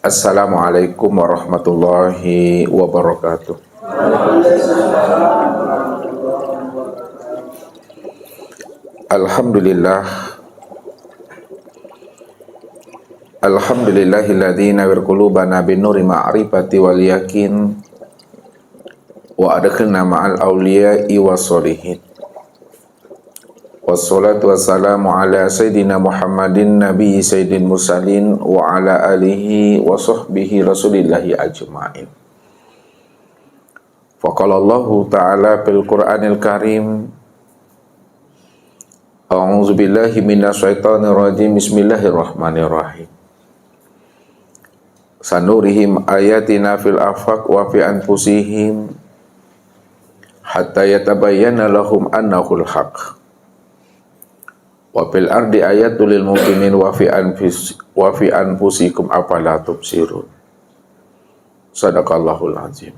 Assalamualaikum warahmatullahi wabarakatuh. Alhamdulillah, alhamdulillahilladzi nawwir qulubana binuri ma'rifati wal yakin wa adkhilna ma'al awliya'i wassolihin. Wassalatu wassalamu ala sayyidina Muhammadin nabiyyi sayyidil mursalin wa ala alihi wa sahbihi rasulillahi ajma'in. Faqala Allahu ta'ala fil Qur'anil Karim, A'udzu billahi minasyaitonir rajim. Bismillahirrahmanirrahim. Sanurihim ayatina fil afaq wa fi anfusihim hatta yatabayyana lahum annahul haqq. Wa fil ardi ayatul lil muqinin wa fi anfusikum afala tubsirun. Sadaqallahul azim.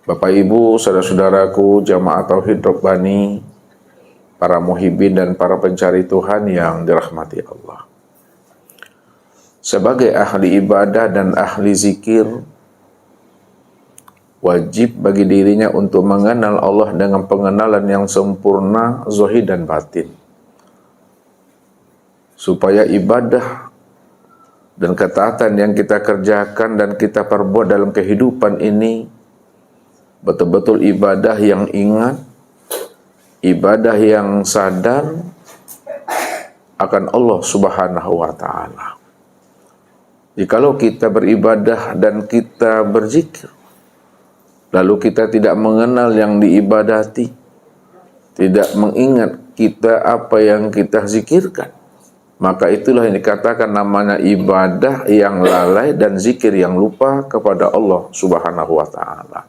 Bapak Ibu, saudara-saudaraku, jamaah tauhid Rabbani, para muhibbin dan para pencari Tuhan yang dirahmati Allah. Sebagai ahli ibadah dan ahli zikir, wajib bagi dirinya untuk mengenal Allah dengan pengenalan yang sempurna, zahir dan batin. Supaya ibadah dan ketaatan yang kita kerjakan dan kita perbuat dalam kehidupan ini betul-betul ibadah yang ingat, ibadah yang sadar akan Allah Subhanahu wa ta'ala. Jikalau kita beribadah dan kita berzikir, lalu kita tidak mengenal yang diibadati, tidak mengingat kita apa yang kita zikirkan, maka itulah yang dikatakan namanya ibadah yang lalai dan zikir yang lupa kepada Allah Subhanahu wa ta'ala.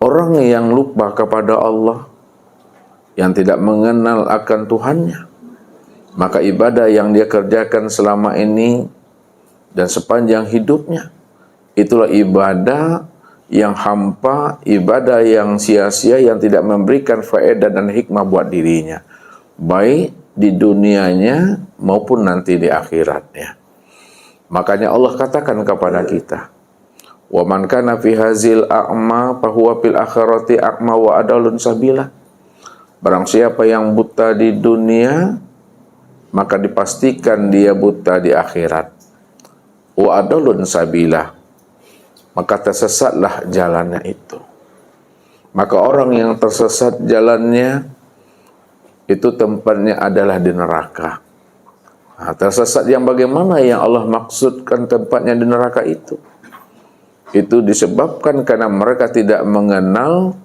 Orang yang lupa kepada Allah, yang tidak mengenal akan Tuhannya, maka ibadah yang dia kerjakan selama ini dan sepanjang hidupnya, itulah ibadah yang hampa, ibadah yang sia-sia, yang tidak memberikan faedah dan hikmah buat dirinya, baik di dunianya maupun nanti di akhiratnya. Makanya Allah katakan kepada kita, wa man kana fi hazil a'ma fa huwa fil akhirati a'ma wa adallun sabila. Barang siapa yang buta di dunia, maka dipastikan dia buta di akhirat. Wa adallun sabila, maka tersesatlah jalannya itu. Maka orang yang tersesat jalannya itu tempatnya adalah di neraka. Nah, tersesat yang bagaimana yang Allah maksudkan tempatnya di neraka itu? Itu disebabkan karena mereka tidak mengenal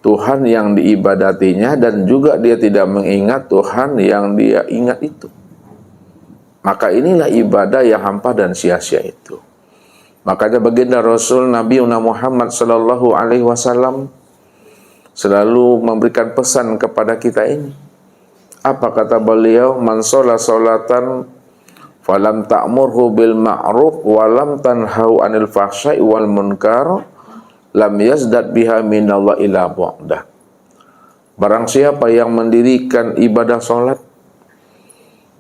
Tuhan yang diibadatinya dan juga dia tidak mengingat Tuhan yang dia ingat itu. Maka inilah ibadah yang hampa dan sia-sia itu. Makanya baginda Rasul Nabi Muhammad sallallahu alaihi wasallam selalu memberikan pesan kepada kita ini. Apa kata beliau? Man sholat sholatan falam ta'murhu bil ma'ruf wa lam tanhau anil fahsya'i wal munkar lam yazdad biha minallah ila bu'dah. Barang siapa yang mendirikan ibadah sholat,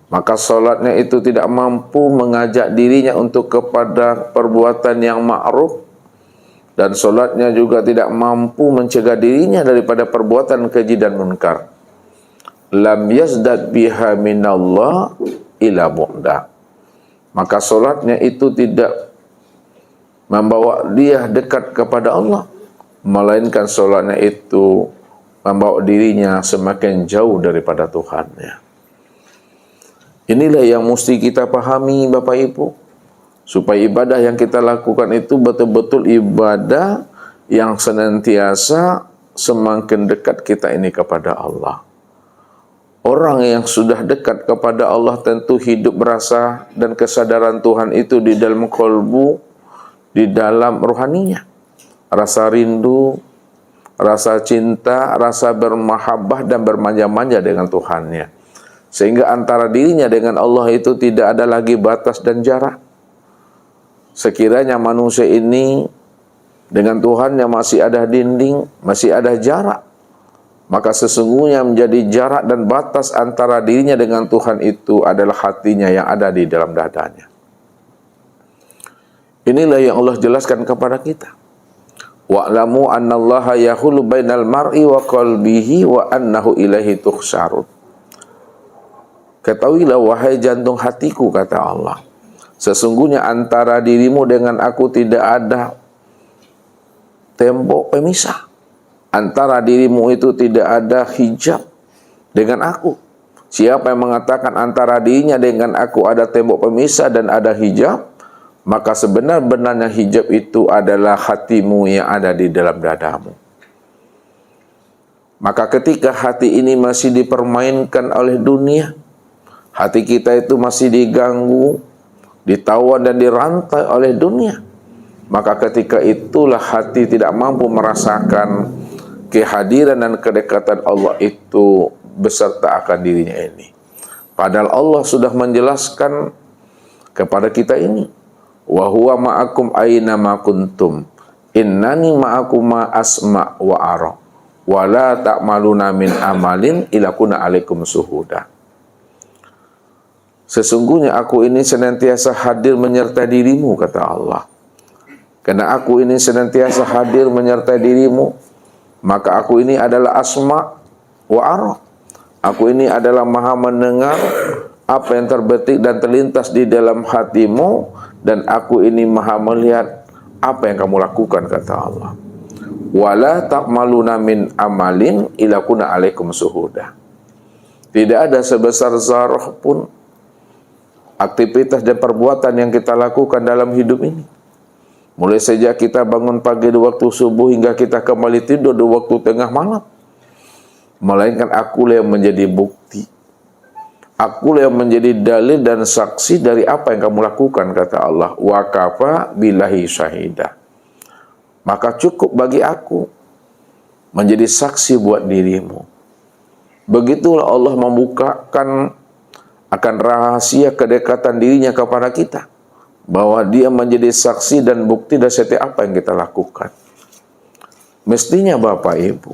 maka sholatnya itu tidak mampu mengajak dirinya untuk kepada perbuatan yang ma'ruf, dan sholatnya juga tidak mampu mencegah dirinya daripada perbuatan keji dan munkar, lam yazdad biha minallah ila bu'dah. Maka sholatnya itu tidak membawa dia dekat kepada Allah, melainkan sholatnya itu membawa dirinya semakin jauh daripada Tuhannya. Inilah yang mesti kita pahami Bapak Ibu, supaya ibadah yang kita lakukan itu betul-betul ibadah yang senantiasa semakin dekat kita ini kepada Allah. Orang yang sudah dekat kepada Allah tentu hidup rasa dan kesadaran Tuhan itu di dalam kolbu, di dalam rohaninya. Rasa rindu, rasa cinta, rasa bermahabbah dan bermanja-manja dengan Tuhannya. Sehingga antara dirinya dengan Allah itu tidak ada lagi batas dan jarak. Sekiranya manusia ini dengan Tuhannya masih ada dinding, masih ada jarak, maka sesungguhnya menjadi jarak dan batas antara dirinya dengan Tuhan itu adalah hatinya yang ada di dalam dadanya. Inilah yang Allah jelaskan kepada kita. Wa'lamu annallaha yahulu bainal mar'i wa qalbihi wa annahu ilaihi tuhsyarun. Ketahuilah wahai jantung hatiku, kata Allah, sesungguhnya antara dirimu dengan aku tidak ada tembok pemisah. Antara dirimu itu tidak ada hijab dengan aku. Siapa yang mengatakan antara dirinya dengan aku ada tembok pemisah dan ada hijab, maka sebenar-benarnya hijab itu adalah hatimu yang ada di dalam dadamu. Maka ketika hati ini masih dipermainkan oleh dunia, hati kita itu masih diganggu, ditawan dan dirantai oleh dunia, maka ketika itulah hati tidak mampu merasakan kehadiran dan kedekatan Allah itu beserta akan dirinya ini. Padahal Allah sudah menjelaskan kepada kita ini, wa huwa ma'akum aina ma kuntum innani ma'akum ma asma wa ara wa la ta'maluna min amalin ila kuna alaikum suhuda. Sesungguhnya aku ini senantiasa hadir menyertai dirimu, kata Allah. Karena aku ini senantiasa hadir menyertai dirimu, maka aku ini adalah asma wa ara. Aku ini adalah maha mendengar apa yang terbetik dan terlintas di dalam hatimu, dan aku ini maha melihat apa yang kamu lakukan, kata Allah. Wala ta'maluna min amalin ila kuna alaikum suhuda. Tidak ada sebesar zarah pun aktivitas dan perbuatan yang kita lakukan dalam hidup ini. Mulai sejak kita bangun pagi di waktu subuh hingga kita kembali tidur di waktu tengah malam. Melainkan akulah yang menjadi bukti. Akulah yang menjadi dalil dan saksi dari apa yang kamu lakukan, kata Allah. Wa kafa billahi syahida. Maka cukup bagi aku menjadi saksi buat dirimu. Begitulah Allah membukakan akan rahasia kedekatan dirinya kepada kita, bahwa dia menjadi saksi dan bukti dari setiap apa yang kita lakukan. Mestinya Bapak Ibu,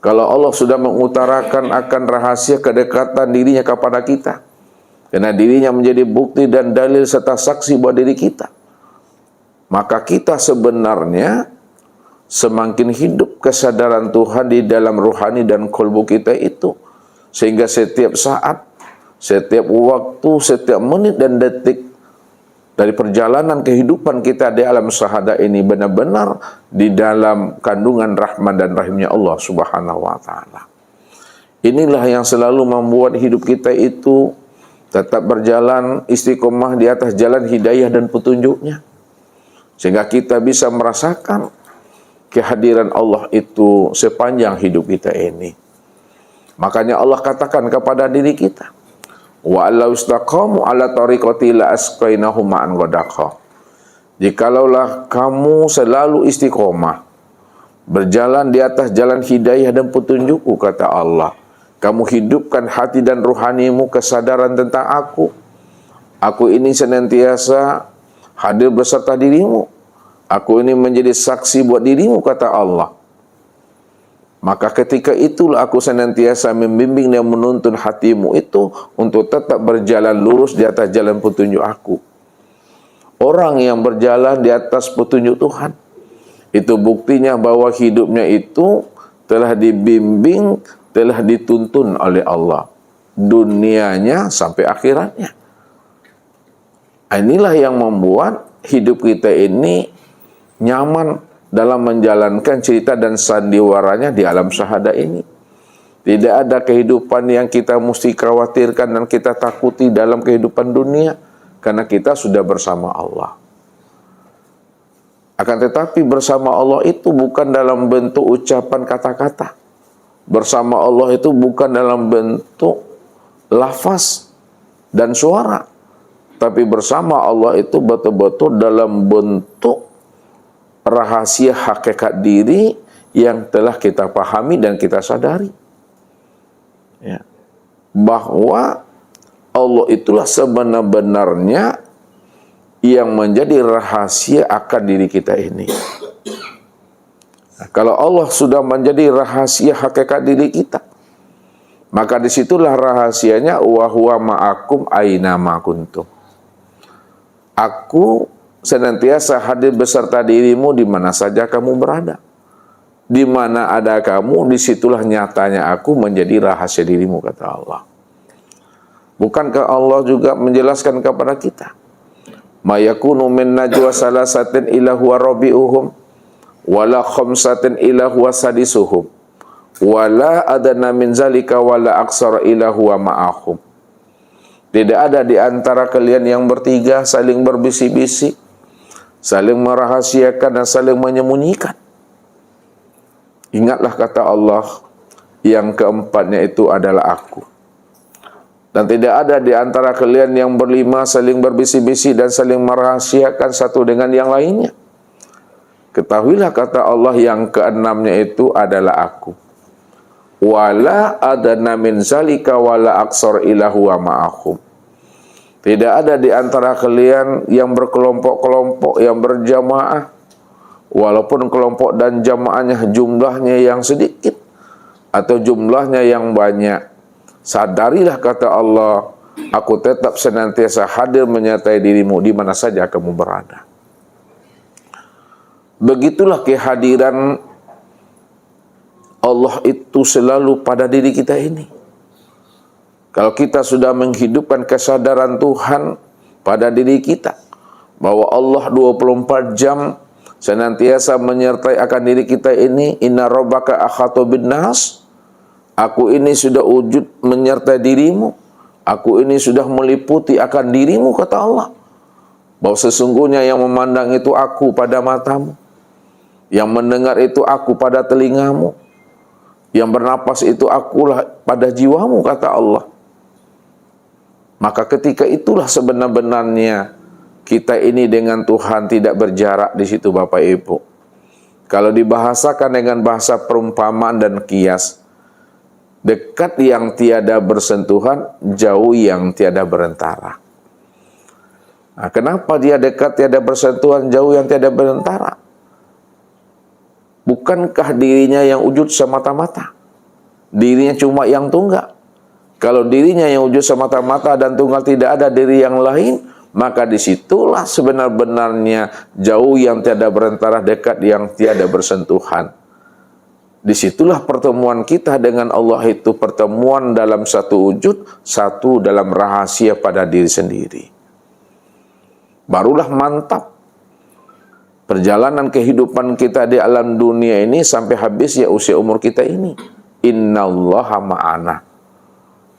kalau Allah sudah mengutarakan akan rahasia kedekatan dirinya kepada kita, karena dirinya menjadi bukti dan dalil serta saksi buat diri kita, maka kita sebenarnya semakin hidup kesadaran Tuhan di dalam rohani dan kolbu kita itu, sehingga setiap saat, setiap waktu, setiap menit dan detik dari perjalanan kehidupan kita di alam syahadah ini benar-benar di dalam kandungan rahmat dan rahimnya Allah Subhanahu wa ta'ala. Inilah yang selalu membuat hidup kita itu tetap berjalan istiqomah di atas jalan hidayah dan petunjuknya, sehingga kita bisa merasakan kehadiran Allah itu sepanjang hidup kita ini. Makanya Allah katakan kepada diri kita, wa allau istaqamu ala tariqati la asqainahum ma'an ghadaqa. Jikalaulah kamu selalu istiqomah berjalan di atas jalan hidayah dan petunjukku, kata Allah, kamu hidupkan hati dan rohanimu kesadaran tentang aku ini senantiasa hadir beserta dirimu, aku ini menjadi saksi buat dirimu, kata Allah. Maka ketika itulah aku senantiasa membimbing dan menuntun hatimu itu untuk tetap berjalan lurus di atas jalan petunjuk aku. Orang yang berjalan di atas petunjuk Tuhan, itu buktinya bahwa hidupnya itu telah dibimbing, telah dituntun oleh Allah, dunianya sampai akhiratnya. Inilah yang membuat hidup kita ini nyaman dalam menjalankan cerita dan sandiwaranya di alam syahadah ini. Tidak ada kehidupan yang kita mesti khawatirkan dan kita takuti dalam kehidupan dunia, karena kita sudah bersama Allah. Akan tetapi bersama Allah itu bukan dalam bentuk ucapan kata-kata. Bersama Allah itu bukan dalam bentuk lafaz dan suara. Tapi bersama Allah itu betul-betul dalam bentuk rahasia hakikat diri yang telah kita pahami dan kita sadari, ya, bahwa Allah itulah sebenar-benarnya yang menjadi rahasia akan diri kita ini. Kalau Allah sudah menjadi rahasia hakikat diri kita, maka disitulah rahasianya wa huwa ma'akum aina ma kuntum. Aku senantiasa hadir beserta dirimu di mana saja kamu berada. Di mana ada kamu, disitulah nyatanya aku menjadi rahasia dirimu, kata Allah. Bukankah Allah juga menjelaskan kepada kita? Ma yakunu min najwa salasatin illa huwa rabi'uhum wala khamsatin illa huwa sadisuhum wala adana min zalika wala aksara illa huwa ma'ahum. Tidak ada di antara kalian yang bertiga saling berbisik-bisik, saling merahasiakan dan saling menyembunyikan. Ingatlah kata Allah, yang keempatnya itu adalah aku. Dan tidak ada di antara kalian yang berlima saling berbisik-bisik dan saling merahasiakan satu dengan yang lainnya. Ketahuilah kata Allah, yang keenamnya itu adalah aku. Wala adana min zalika wala aksar illa huwa ma'ahum. Tidak ada di antara kalian yang berkelompok-kelompok, yang berjamaah, walaupun kelompok dan jamaahnya jumlahnya yang sedikit atau jumlahnya yang banyak. Sadarilah kata Allah, aku tetap senantiasa hadir menyertai dirimu di mana saja kamu berada. Begitulah kehadiran Allah itu selalu pada diri kita ini. Kalau kita sudah menghidupkan kesadaran Tuhan pada diri kita, bahwa Allah 24 jam senantiasa menyertai akan diri kita ini, inna rabbaka akhatu bin nas, aku ini sudah wujud menyertai dirimu, aku ini sudah meliputi akan dirimu, kata Allah. Bahwa sesungguhnya yang memandang itu aku pada matamu, yang mendengar itu aku pada telingamu, yang bernapas itu akulah pada jiwamu, kata Allah. Maka ketika itulah sebenar-benarnya kita ini dengan Tuhan tidak berjarak di situ, Bapak Ibu. Kalau dibahasakan dengan bahasa perumpamaan dan kias, dekat yang tiada bersentuhan, jauh yang tiada berantara. Nah, kenapa dia dekat tiada bersentuhan, jauh yang tiada berantara? Bukankah dirinya yang wujud semata-mata? Dirinya cuma yang tunggal. Kalau dirinya yang wujud semata-mata dan tunggal, tidak ada diri yang lain, maka disitulah sebenar-benarnya jauh yang tiada berantara, dekat yang tiada bersentuhan. Disitulah pertemuan kita dengan Allah itu pertemuan dalam satu wujud, satu dalam rahasia pada diri sendiri. Barulah mantap perjalanan kehidupan kita di alam dunia ini sampai habis ya usia umur kita ini. Innallaha ma'ana.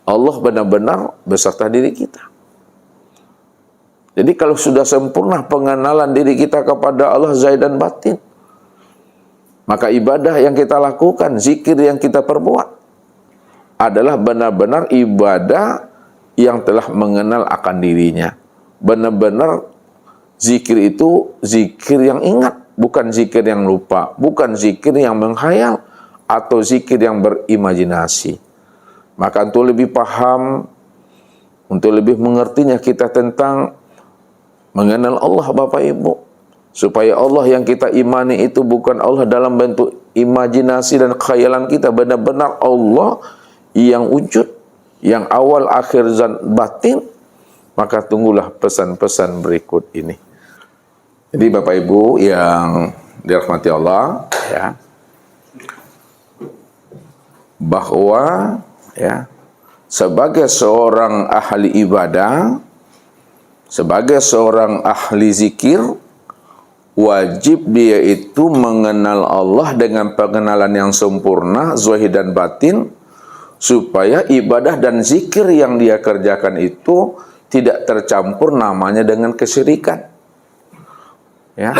Allah benar-benar beserta diri kita. Jadi kalau sudah sempurna pengenalan diri kita kepada Allah zahir dan batin, maka ibadah yang kita lakukan, zikir yang kita perbuat adalah benar-benar ibadah yang telah mengenal akan dirinya. Benar-benar zikir itu zikir yang ingat, bukan zikir yang lupa, bukan zikir yang menghayal, atau zikir yang berimajinasi. Maka untuk lebih paham, untuk lebih mengertinya kita tentang mengenal Allah, Bapak Ibu, supaya Allah yang kita imani itu bukan Allah dalam bentuk imajinasi dan khayalan kita, benar-benar Allah yang wujud, yang awal, akhir, dan batin. Maka tunggulah pesan-pesan berikut ini. Jadi Bapak Ibu yang dirahmati Allah, ya, bahwa ya, sebagai seorang ahli ibadah, sebagai seorang ahli zikir, wajib dia itu mengenal Allah dengan pengenalan yang sempurna, zahir dan batin, supaya ibadah dan zikir yang dia kerjakan itu tidak tercampur namanya dengan kesyirikan. Ya,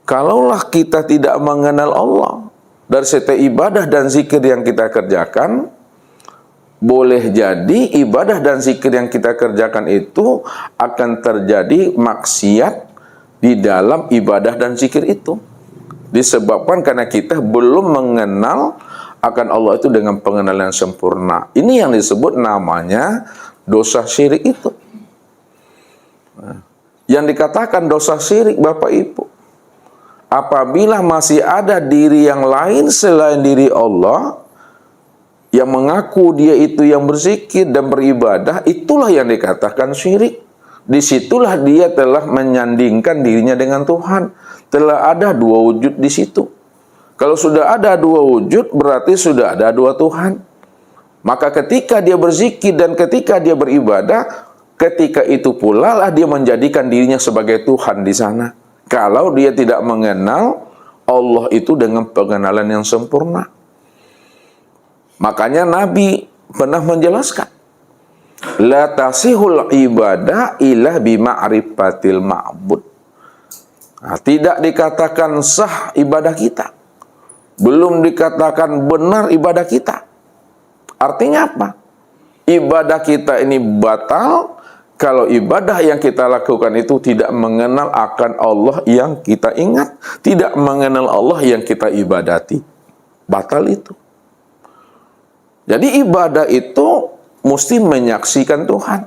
kalaulah kita tidak mengenal Allah dari setiap ibadah dan zikir yang kita kerjakan, boleh jadi ibadah dan zikir yang kita kerjakan itu akan terjadi maksiat di dalam ibadah dan zikir itu, disebabkan karena kita belum mengenal akan Allah itu dengan pengenalan sempurna. Ini yang disebut namanya dosa syirik itu. Yang dikatakan dosa syirik, Bapak Ibu, apabila masih ada diri yang lain selain diri Allah yang mengaku dia itu yang berzikir dan beribadah, itulah yang dikatakan syirik. Disitulah dia telah menyandingkan dirinya dengan Tuhan. Telah ada dua wujud di situ. Kalau sudah ada dua wujud, berarti sudah ada dua Tuhan. Maka ketika dia berzikir dan ketika dia beribadah, ketika itu pula lah dia menjadikan dirinya sebagai Tuhan di sana. Kalau dia tidak mengenal Allah itu dengan pengenalan yang sempurna. Makanya Nabi pernah menjelaskan, la tasihul ibadah illa bima'rifatil ma'bud. Nah, tidak dikatakan sah ibadah kita, belum dikatakan benar ibadah kita. Artinya apa? Ibadah kita ini batal kalau ibadah yang kita lakukan itu tidak mengenal akan Allah yang kita ingat, tidak mengenal Allah yang kita ibadati. Batal itu. Jadi ibadah itu mesti menyaksikan Tuhan.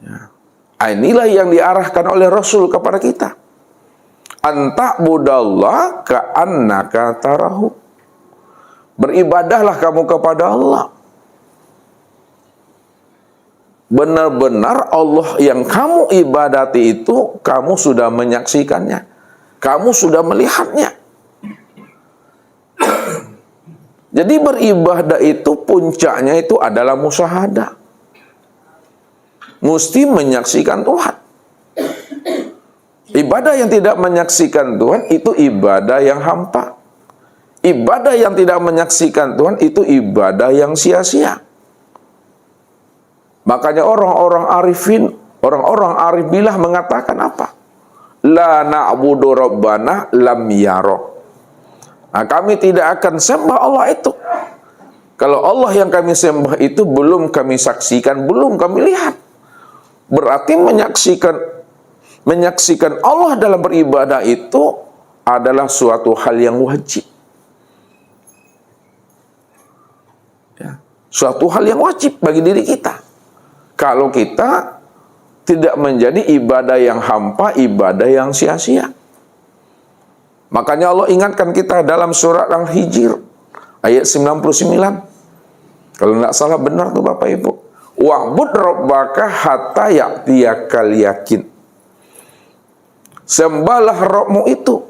Ya. Inilah yang diarahkan oleh Rasul kepada kita. Anta'budallah ka'annaka tarahu. Beribadahlah kamu kepada Allah. Benar-benar Allah yang kamu ibadati itu, kamu sudah menyaksikannya. Kamu sudah melihatnya. Jadi beribadah itu puncaknya itu adalah musyahadah. Mesti menyaksikan Tuhan. Ibadah yang tidak menyaksikan Tuhan itu ibadah yang hampa. Ibadah yang tidak menyaksikan Tuhan itu ibadah yang sia-sia. Makanya orang-orang arifin, orang-orang arif billah mengatakan apa? La na'budu rabbana lam yara. Nah, kami tidak akan sembah Allah itu kalau Allah yang kami sembah itu belum kami saksikan, belum kami lihat. Berarti menyaksikan Allah dalam beribadah itu adalah suatu hal yang wajib. Ya, suatu hal yang wajib bagi diri kita. Kalau kita tidak menjadi ibadah yang hampa, ibadah yang sia-sia. Makanya Allah ingatkan kita dalam surat Al-Hijr ayat 99. Kalau tidak salah benar tuh Bapak Ibu. Wa'bud rabbaka hatta ya'tiyakal yakin. Sembahlah Rabbmu itu.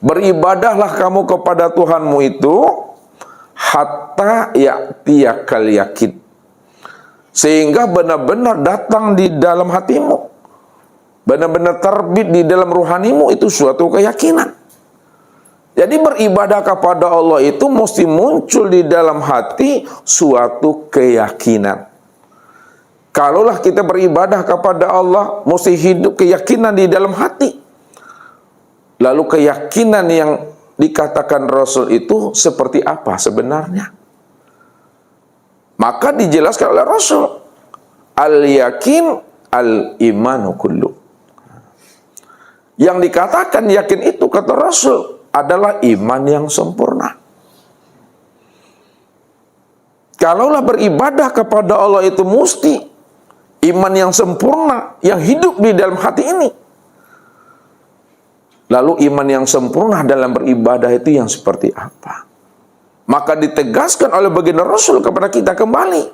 Beribadahlah kamu kepada Tuhanmu itu hatta ya'tiyakal yakin. Sehingga benar-benar datang di dalam hatimu. Benar-benar terbit di dalam ruhanimu itu suatu keyakinan. Jadi beribadah kepada Allah itu mesti muncul di dalam hati suatu keyakinan. Kalaulah kita beribadah kepada Allah, mesti hidup keyakinan di dalam hati. Lalu keyakinan yang dikatakan Rasul itu seperti apa sebenarnya? Maka dijelaskan oleh Rasul, al-yakin al-imanu kullu. Yang dikatakan yakin itu kata Rasul adalah iman yang sempurna. Kalaulah beribadah kepada Allah itu mesti iman yang sempurna yang hidup di dalam hati ini. Lalu iman yang sempurna dalam beribadah itu yang seperti apa? Maka ditegaskan oleh baginda Rasul kepada kita kembali.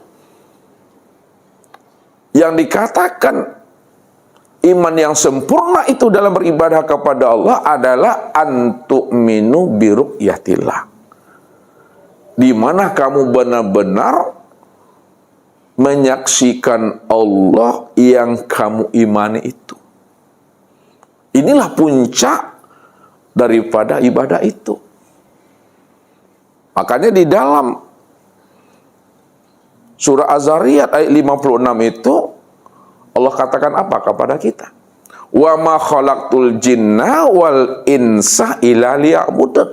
Yang dikatakan iman yang sempurna itu dalam beribadah kepada Allah adalah antu'minu biru'yatillah. Di mana kamu benar-benar menyaksikan Allah yang kamu imani itu. Inilah puncak daripada ibadah itu. Makanya di dalam surah Az-Zariyat ayat 56 itu Allah katakan apa kepada kita? Wa ma khalaqtul jinna wal insa illa liya'budun.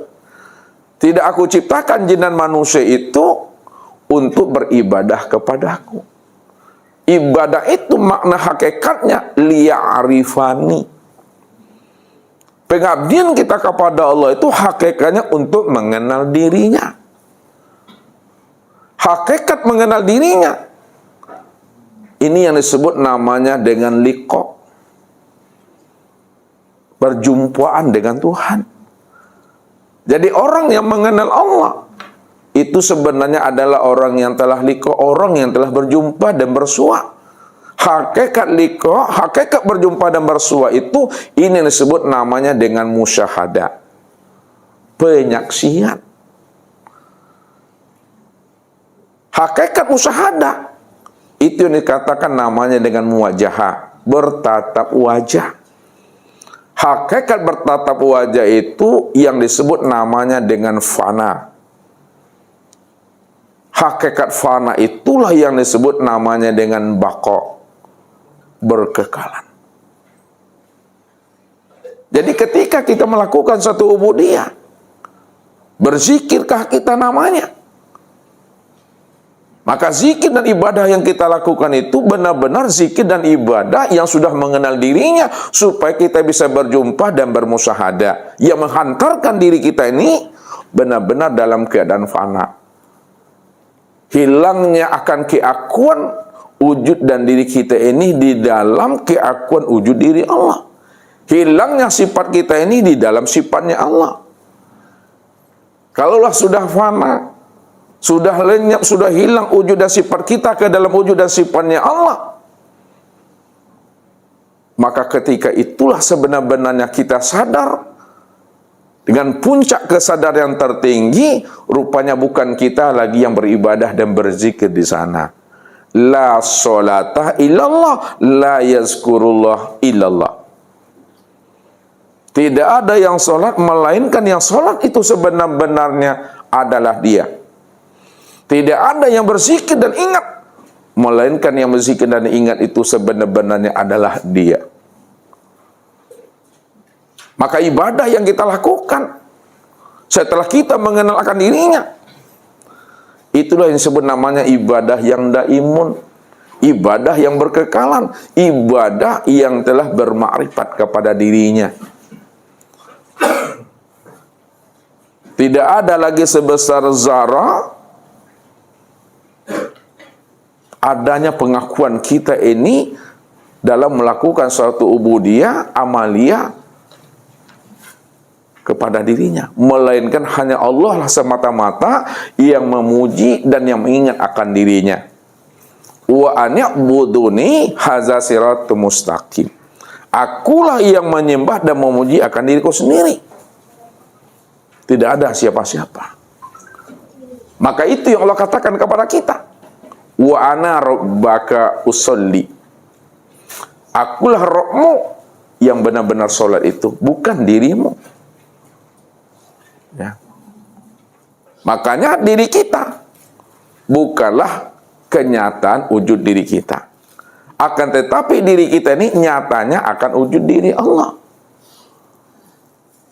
Tidak aku ciptakan jin dan manusia itu untuk beribadah kepadaku. Ibadah itu makna hakikatnya liya'rifani. Pengabdian kita kepada Allah itu hakikatnya untuk mengenal dirinya. Hakikat mengenal dirinya. Ini yang disebut namanya dengan liqa. berjumpaan dengan Tuhan. Jadi orang yang mengenal Allah itu sebenarnya adalah orang yang telah liqa, orang yang telah berjumpa dan bersua. Hakikat liqa, hakikat berjumpa dan bersua itu ini disebut namanya dengan musyahadah, penyaksian. Hakikat musyahadah itu yang dikatakan namanya dengan muwajahah, bertatap wajah. Hakikat bertatap wajah itu yang disebut namanya dengan fana. Hakikat fana itulah yang disebut namanya dengan baqa, berkekalan. Jadi ketika kita melakukan satu ubudiyah, berzikirkah kita namanya? Maka zikir dan ibadah yang kita lakukan itu benar-benar zikir dan ibadah yang sudah mengenal dirinya, supaya kita bisa berjumpa dan bermusyahadah, yang menghantarkan diri kita ini benar-benar dalam keadaan fana. Hilangnya akan keakuan wujud dan diri kita ini di dalam keakuan wujud diri Allah. Hilangnya sifat kita ini di dalam sifatnya Allah. Kalaulah sudah fana, sudah lenyap, sudah hilang wujud dan sifat kita ke dalam wujud dan sifatnya Allah, maka ketika itulah sebenar-benarnya kita sadar dengan puncak kesadaran yang tertinggi, rupanya bukan kita lagi yang beribadah dan berzikir di sana. La sholata illallah, la yazkurullah illallah. Tidak ada yang sholat melainkan yang sholat itu sebenar-benarnya adalah Dia. Tidak ada yang berzikir dan ingat melainkan yang berzikir dan ingat itu sebenar-benarnya adalah Dia. Maka ibadah yang kita lakukan setelah kita mengenal akan dirinya, itulah yang disebut namanya ibadah yang daimun, ibadah yang berkekalan, ibadah yang telah bermakrifat kepada dirinya. Tidak ada lagi sebesar zarah adanya pengakuan kita ini dalam melakukan suatu ubudiyah, amaliyah kepada dirinya, melainkan hanya Allah lah semata-mata yang memuji dan yang mengingat akan dirinya. Wa ani'buduni hadza siratul mustaqim. Akulah yang menyembah dan memuji akan diriku sendiri. Tidak ada siapa-siapa. Maka itu yang Allah katakan kepada kita. Wa ana rabbaka usolli. Akulah Rabbmu yang benar-benar sholat itu, bukan dirimu. Ya. Makanya diri kita bukanlah kenyataan wujud diri kita. Akan tetapi diri kita ini nyatanya akan wujud diri Allah.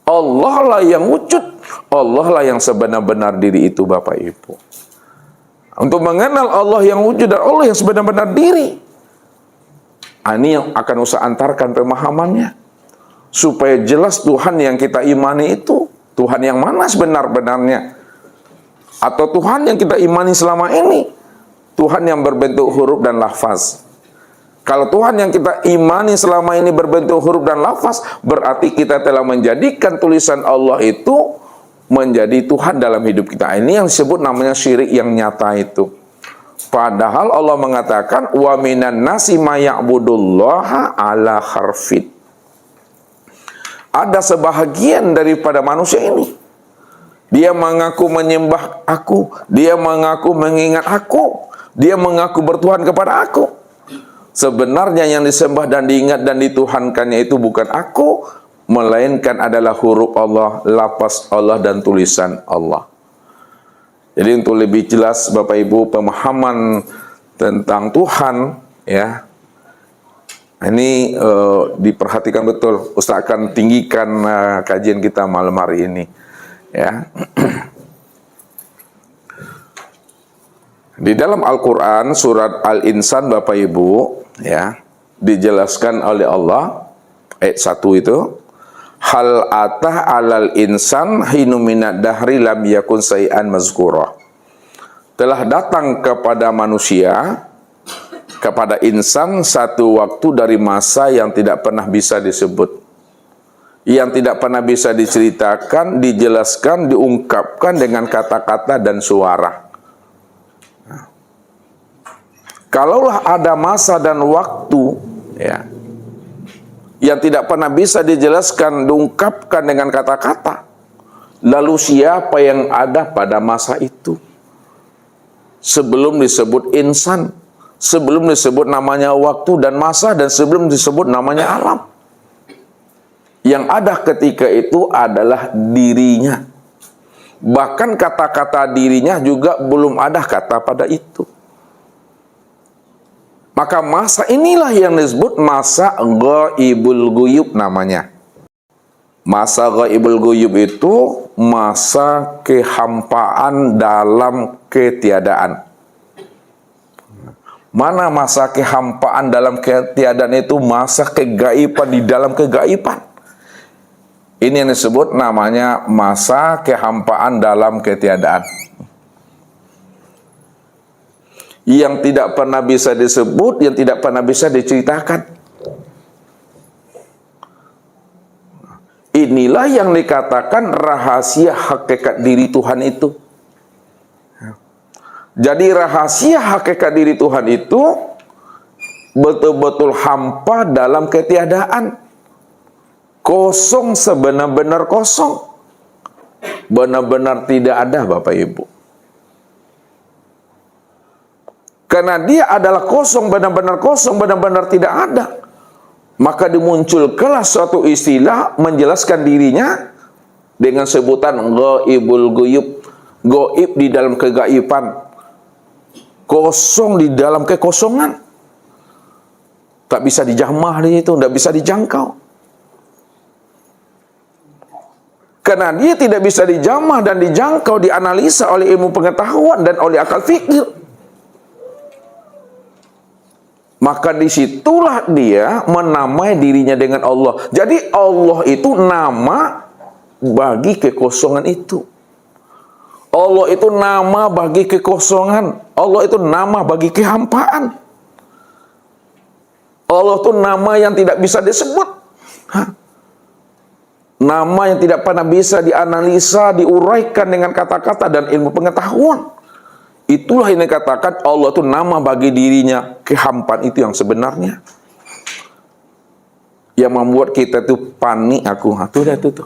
Allah lah yang wujud, Allah lah yang sebenar-benar diri itu, Bapak Ibu. Untuk mengenal Allah yang wujud dan Allah yang sebenar-benar diri, ini yang akan usah antarkan pemahamannya, supaya jelas Tuhan yang kita imani itu Tuhan yang mana sebenar-benarnya, atau Tuhan yang kita imani selama ini Tuhan yang berbentuk huruf dan lafaz. Kalau Tuhan yang kita imani selama ini berbentuk huruf dan lafaz, berarti kita telah menjadikan tulisan Allah itu menjadi Tuhan dalam hidup kita. Ini yang disebut namanya syirik yang nyata itu. Padahal Allah mengatakan wa minan nasi may ya'budullaha ala harfin. Ada sebahagian daripada manusia ini, dia mengaku menyembah aku, dia mengaku mengingat aku, dia mengaku bertuhan kepada aku. Sebenarnya yang disembah dan diingat dan dituhankannya itu bukan aku, melainkan adalah huruf Allah, lafaz Allah dan tulisan Allah. Jadi untuk lebih jelas Bapak Ibu pemahaman tentang Tuhan, ya, ini diperhatikan betul. Ustaz akan tinggikan kajian kita malam hari ini, ya. Di dalam Al-Quran surat Al-Insan Bapak Ibu, ya, dijelaskan oleh Allah ayat 1 itu, hal atah alal insan hinu minad dahri lam yakun say'an mazkura. Telah datang kepada manusia, kepada insan satu waktu dari masa yang tidak pernah bisa disebut. yang tidak pernah bisa diceritakan, dijelaskan, diungkapkan dengan kata-kata dan suara. Kalaulah ada masa dan waktu, ya, yang tidak pernah bisa dijelaskan, diungkapkan dengan kata-kata, lalu siapa yang ada pada masa itu? Sebelum disebut insan, sebelum disebut namanya waktu dan masa, dan sebelum disebut namanya alam. Yang ada ketika itu adalah dirinya. Bahkan kata-kata dirinya juga belum ada kata pada itu. Maka masa inilah yang disebut masa ghaibul ghuyub namanya. Masa ghaibul ghuyub itu masa kehampaan dalam ketiadaan. Mana masa kehampaan dalam ketiadaan itu? Masa kegaiban di dalam kegaiban. Ini yang disebut namanya masa kehampaan dalam ketiadaan. Yang tidak pernah bisa disebut, yang tidak pernah bisa diceritakan. Inilah yang dikatakan rahasia hakikat diri Tuhan itu. Jadi rahasia hakikat diri Tuhan itu betul-betul hampa dalam ketiadaan. Kosong, sebenar-benar kosong. Benar-benar tidak ada, Bapak Ibu. Karena dia adalah kosong, benar-benar tidak ada. Maka dimunculkanlah suatu istilah menjelaskan dirinya dengan sebutan ghaibul ghuyub. Gaib di dalam kegaiban. Kosong di dalam kekosongan. Tak bisa dijamah di situ, tidak bisa dijangkau. Karena dia tidak bisa dijamah dan dijangkau, dianalisa oleh ilmu pengetahuan dan oleh akal fikir. Maka disitulah dia menamai dirinya dengan Allah. Jadi Allah itu nama bagi kekosongan itu. Allah itu nama bagi kekosongan. Allah itu nama bagi kehampaan. Allah itu nama yang tidak bisa disebut. Nama yang tidak pernah bisa dianalisa, diuraikan dengan kata-kata dan ilmu pengetahuan. Itulah yang dikatakan Allah itu nama bagi dirinya. Kehampaan itu yang sebenarnya. Yang membuat kita itu panik aku. Itu.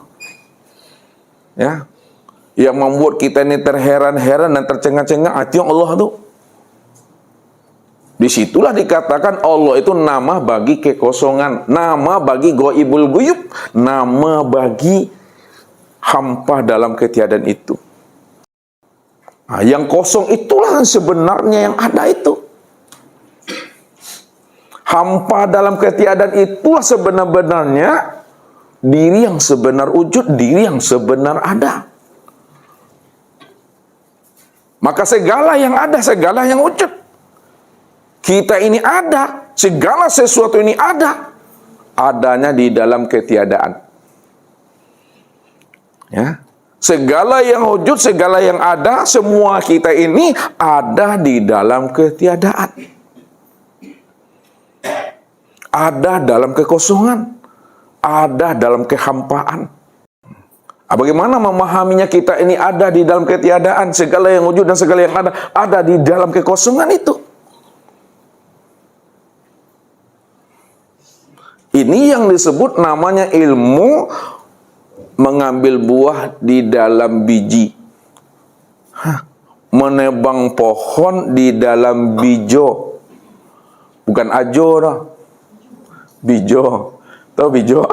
Ya. Yang membuat kita ini terheran-heran dan tercengang-cengang. Itu yang Allah itu. Disitulah dikatakan Allah itu nama bagi kekosongan, nama bagi ghaibul ghuyub, nama bagi hampa dalam ketiadaan itu. Nah, yang kosong itulah sebenarnya yang ada itu. Hampa dalam ketiadaan itulah sebenar-benarnya diri yang sebenar wujud, diri yang sebenar ada. Maka segala yang ada, segala yang wujud. Kita ini ada, segala sesuatu ini ada. Adanya di dalam ketiadaan. Ya. Segala yang wujud, segala yang ada, semua kita ini ada di dalam ketiadaan. Ada dalam kekosongan. Ada dalam kehampaan. Bagaimana memahaminya kita ini ada di dalam ketiadaan? Segala yang wujud dan segala yang ada di dalam kekosongan itu. Ini yang disebut namanya ilmu mengambil buah di dalam biji. Menebang pohon di dalam bijo. Bukan ajo dah. Bijo. Tahu bijo?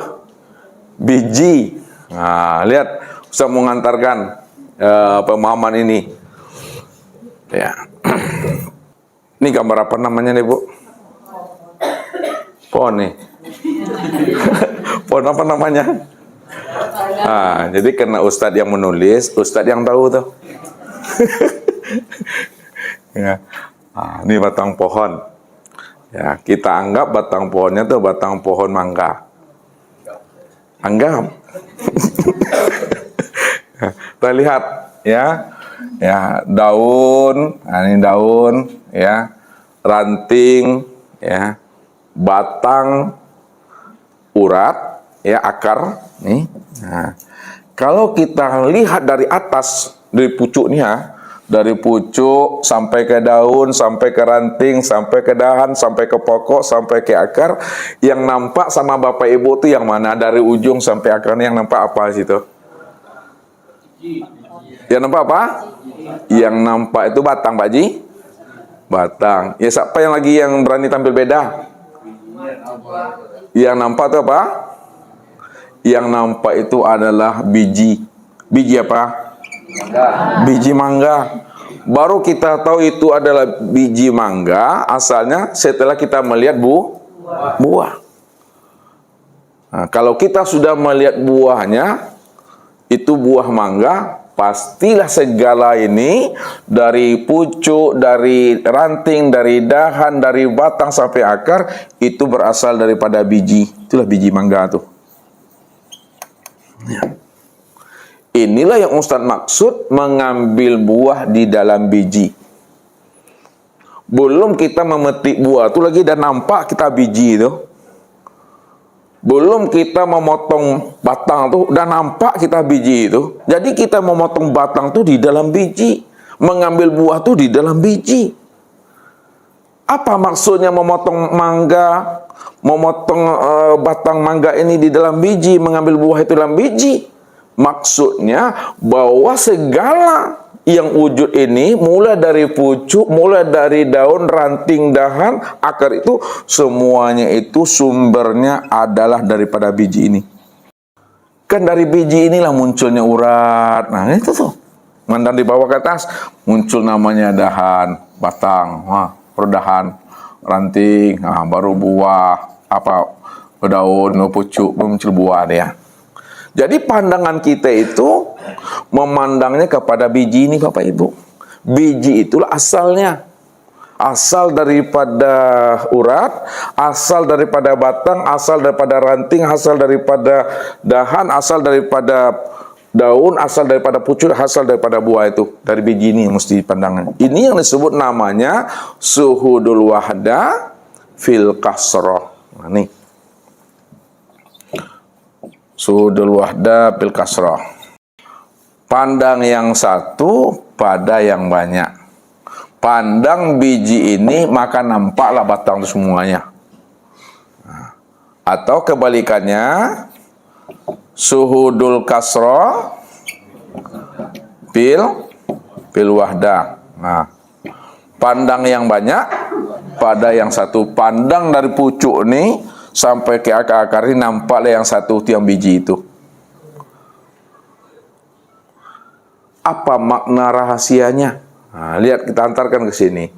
Biji. Nah, lihat. Ustaz mengantarkan pemahaman ini. Ya. Ini gambar apa namanya nih, Bu? Pohon nih. Pohon apa namanya? Jadi karena Ustadz yang menulis, Ustadz yang tahu tuh. Ya. Ini batang pohon. Ya, kita anggap batang pohonnya tuh batang pohon mangga. Anggap. Kita lihat ya. Ya, daun, ini daun ya. Ranting ya. Batang urat ya akar nih. Nah, kalau kita lihat dari atas, dari pucuk nih ya, dari pucuk sampai ke daun, sampai ke ranting, sampai ke dahan, sampai ke pokok, sampai ke akar, yang nampak sama Bapak Ibu tuh yang mana? Dari ujung sampai akarnya yang nampak apa situ? Yang nampak apa? Yang nampak itu batang, Pak Ji. Batang. Ya, siapa yang lagi yang berani tampil beda? Yang nampak itu apa? Yang nampak itu adalah biji. Biji apa? Biji mangga. Baru kita tahu itu adalah biji mangga asalnya setelah kita melihat buah. Nah, kalau kita sudah melihat buahnya, itu buah mangga, pastilah segala ini dari pucuk, dari ranting, dari dahan, dari batang sampai akar itu berasal daripada biji. Itulah biji mangga tuh. Ya. Inilah yang Ustadz maksud mengambil buah di dalam biji. Belum kita memetik buah itu lagi dan nampak kita biji itu. Belum kita memotong batang tuh dan nampak kita biji itu. Jadi kita memotong batang tuh di dalam biji, mengambil buah tuh di dalam biji. Apa maksudnya memotong mangga, memotong batang mangga ini di dalam biji, mengambil buah itu dalam biji? Maksudnya bahwa segala yang wujud ini, mulai dari pucuk, mulai dari daun, ranting, dahan, akar itu, semuanya itu sumbernya adalah daripada biji ini. Kan dari biji inilah munculnya urat. Nah itu tuh, mandang di bawah ke atas, muncul namanya dahan, batang, perdahan, ranting, baru buah, daun, pucuk, muncul buah dia. Jadi pandangan kita itu memandangnya kepada biji ini, Bapak Ibu. Biji itulah asalnya. Asal daripada urat, asal daripada batang, asal daripada ranting, asal daripada dahan, asal daripada daun, asal daripada pucuk, asal daripada buah itu. Dari biji ini mesti dipandangkan. Ini yang disebut namanya suhudul wahda fil kasroh. Nah, nih. Suhudul wahda bil kasrah. Pandang yang satu pada yang banyak. Pandang biji ini maka nampaklah batang itu semuanya. Atau kebalikannya, suhudul kasrah bil wahda. Nah, pandang yang banyak pada yang satu. Pandang dari pucuk nih sampai ke akar-akar ini nampaklah yang satu tiang biji itu. Apa makna rahasianya? Nah, lihat kita antarkan ke sini.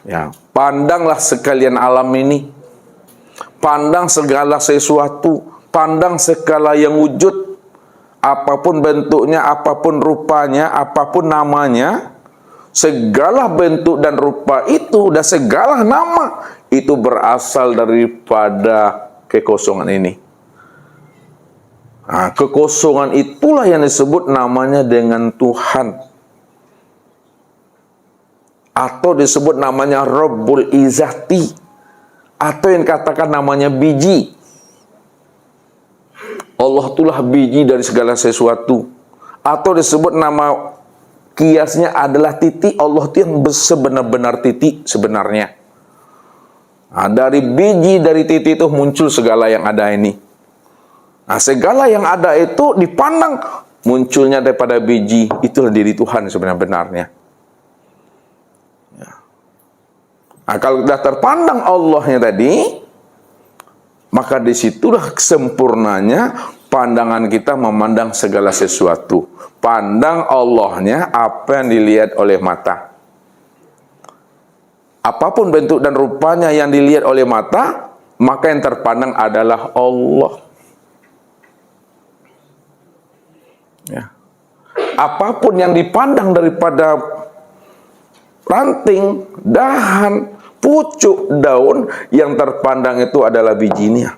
Ya, pandanglah sekalian alam ini. Pandang segala sesuatu, pandang segala yang wujud, apapun bentuknya, apapun rupanya, apapun namanya, segala bentuk dan rupa itu dan segala nama itu berasal daripada kekosongan ini. Nah, kekosongan itulah yang disebut namanya dengan Tuhan. Atau disebut namanya Rabbul Izzati. Atau yang dikatakan namanya biji. Allah itulah biji dari segala sesuatu. Atau disebut nama kiasnya adalah titik. Allah itu yang sebenar-benar titik sebenarnya. Nah, dari biji, dari titik itu muncul segala yang ada ini. Nah, segala yang ada itu dipandang munculnya daripada biji. Itulah diri Tuhan sebenarnya. Ya. Nah, kalau sudah terpandang Allahnya tadi, maka disitulah sempurnanya pandangan kita memandang segala sesuatu. Pandang Allahnya apa yang dilihat oleh mata. Apapun bentuk dan rupanya yang dilihat oleh mata, maka yang terpandang adalah Allah. Ya. Apapun yang dipandang daripada ranting, dahan, pucuk, daun, yang terpandang itu adalah bijinya.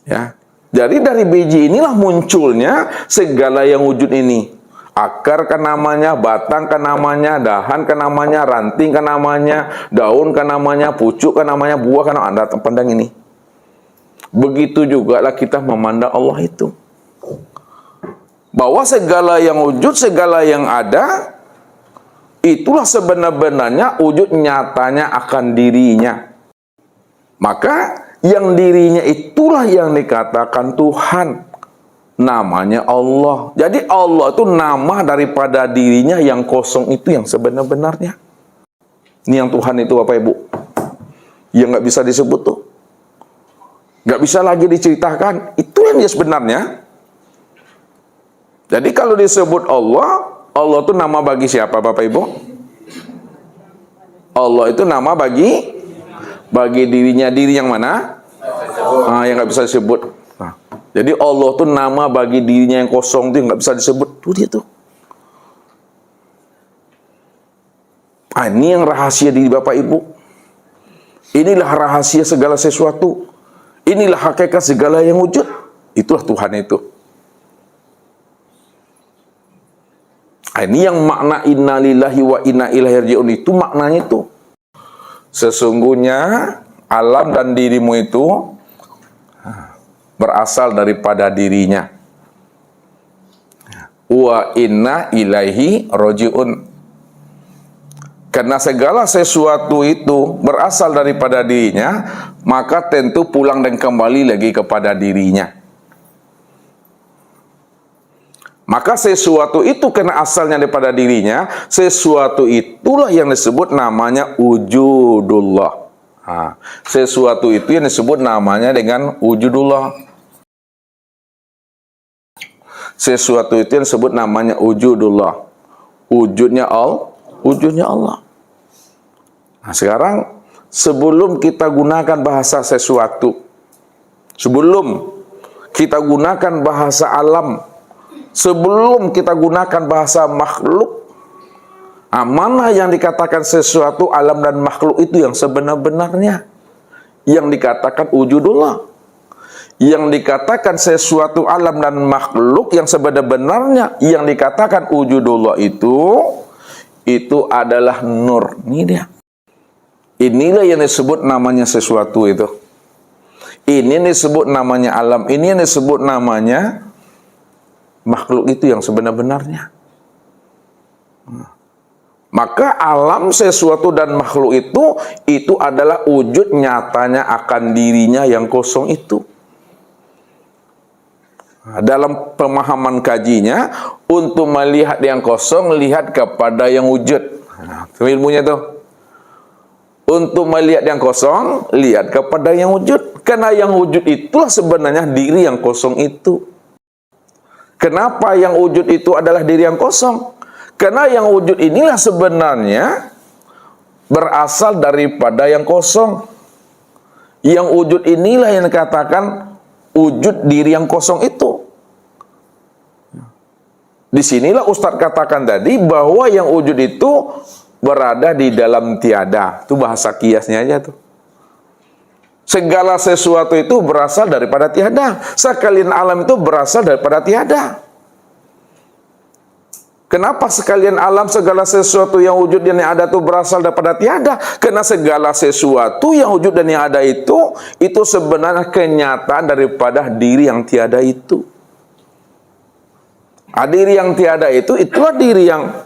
Ya. Jadi dari biji inilah munculnya segala yang wujud ini. Akar kan namanya, batang kan namanya, dahan kan namanya, ranting kan namanya, daun kan namanya, pucuk kan namanya, buah kan namanya. Anda pandang ini. Begitu juga lah kita memandang Allah itu. Bahwa segala yang wujud, segala yang ada, itulah sebenar-benarnya wujud nyatanya akan dirinya. Maka yang dirinya itulah yang dikatakan Tuhan. Namanya Allah. Jadi Allah itu nama daripada dirinya yang kosong itu yang sebenar-benarnya. Ini yang Tuhan itu Bapak Ibu. Yang nggak bisa disebut tuh. Nggak bisa lagi diceritakan. Itu yang dia sebenarnya. Jadi kalau disebut Allah, Allah itu nama bagi siapa Bapak Ibu? Allah itu nama bagi dirinya. Diri yang mana? Yang nggak bisa disebut. Nah, jadi Allah itu nama bagi dirinya yang kosong itu yang nggak bisa disebut. Tuh dia tuh. Ini yang rahasia diri Bapak Ibu. Inilah rahasia segala sesuatu. Inilah hakikat segala yang wujud. Itulah Tuhan itu. Ini yang makna inna lillahi wa inna ilaihi raji'un itu maknanya itu. Sesungguhnya alam dan dirimu itu berasal daripada dirinya. Wa inna ilaihi raji'un. Karena segala sesuatu itu berasal daripada dirinya, maka tentu pulang dan kembali lagi kepada dirinya. Maka sesuatu itu karena asalnya daripada dirinya, sesuatu itulah yang disebut namanya wujudullah. Sesuatu itu yang disebut namanya dengan wujudullah. Sesuatu itu yang disebut namanya wujudullah. Wujudnya Allah. Nah, sekarang sebelum kita gunakan bahasa sesuatu, sebelum kita gunakan bahasa alam, sebelum kita gunakan bahasa makhluk, mana yang dikatakan sesuatu alam dan makhluk itu yang sebenar-benarnya, yang dikatakan wujudullah. Yang dikatakan sesuatu alam dan makhluk yang sebenar-benarnya, yang dikatakan wujudullah itu adalah nur. Ini dia. Inilah yang disebut namanya sesuatu itu. Ini yang disebut namanya alam. Ini yang disebut namanya makhluk itu yang sebenar-benarnya. Maka alam, sesuatu dan makhluk itu adalah wujud nyatanya akan dirinya yang kosong itu. Dalam pemahaman kajinya, untuk melihat yang kosong, lihat kepada yang wujud. Itu ilmunya tuh. Untuk melihat yang kosong, lihat kepada yang wujud. Karena yang wujud itulah sebenarnya diri yang kosong itu. Kenapa yang wujud itu adalah diri yang kosong? Karena yang wujud inilah sebenarnya berasal daripada yang kosong. Yang wujud inilah yang dikatakan wujud diri yang kosong itu. Disinilah Ustadz katakan tadi bahwa yang wujud itu berada di dalam tiada. Itu bahasa kiasnya aja tuh. Segala sesuatu itu berasal daripada tiada. Sekalian alam itu berasal daripada tiada. Kenapa sekalian alam, segala sesuatu yang wujud dan yang ada itu berasal daripada tiada? Karena segala sesuatu yang wujud dan yang ada itu sebenarnya kenyataan daripada diri yang tiada itu. Diri yang tiada itulah diri yang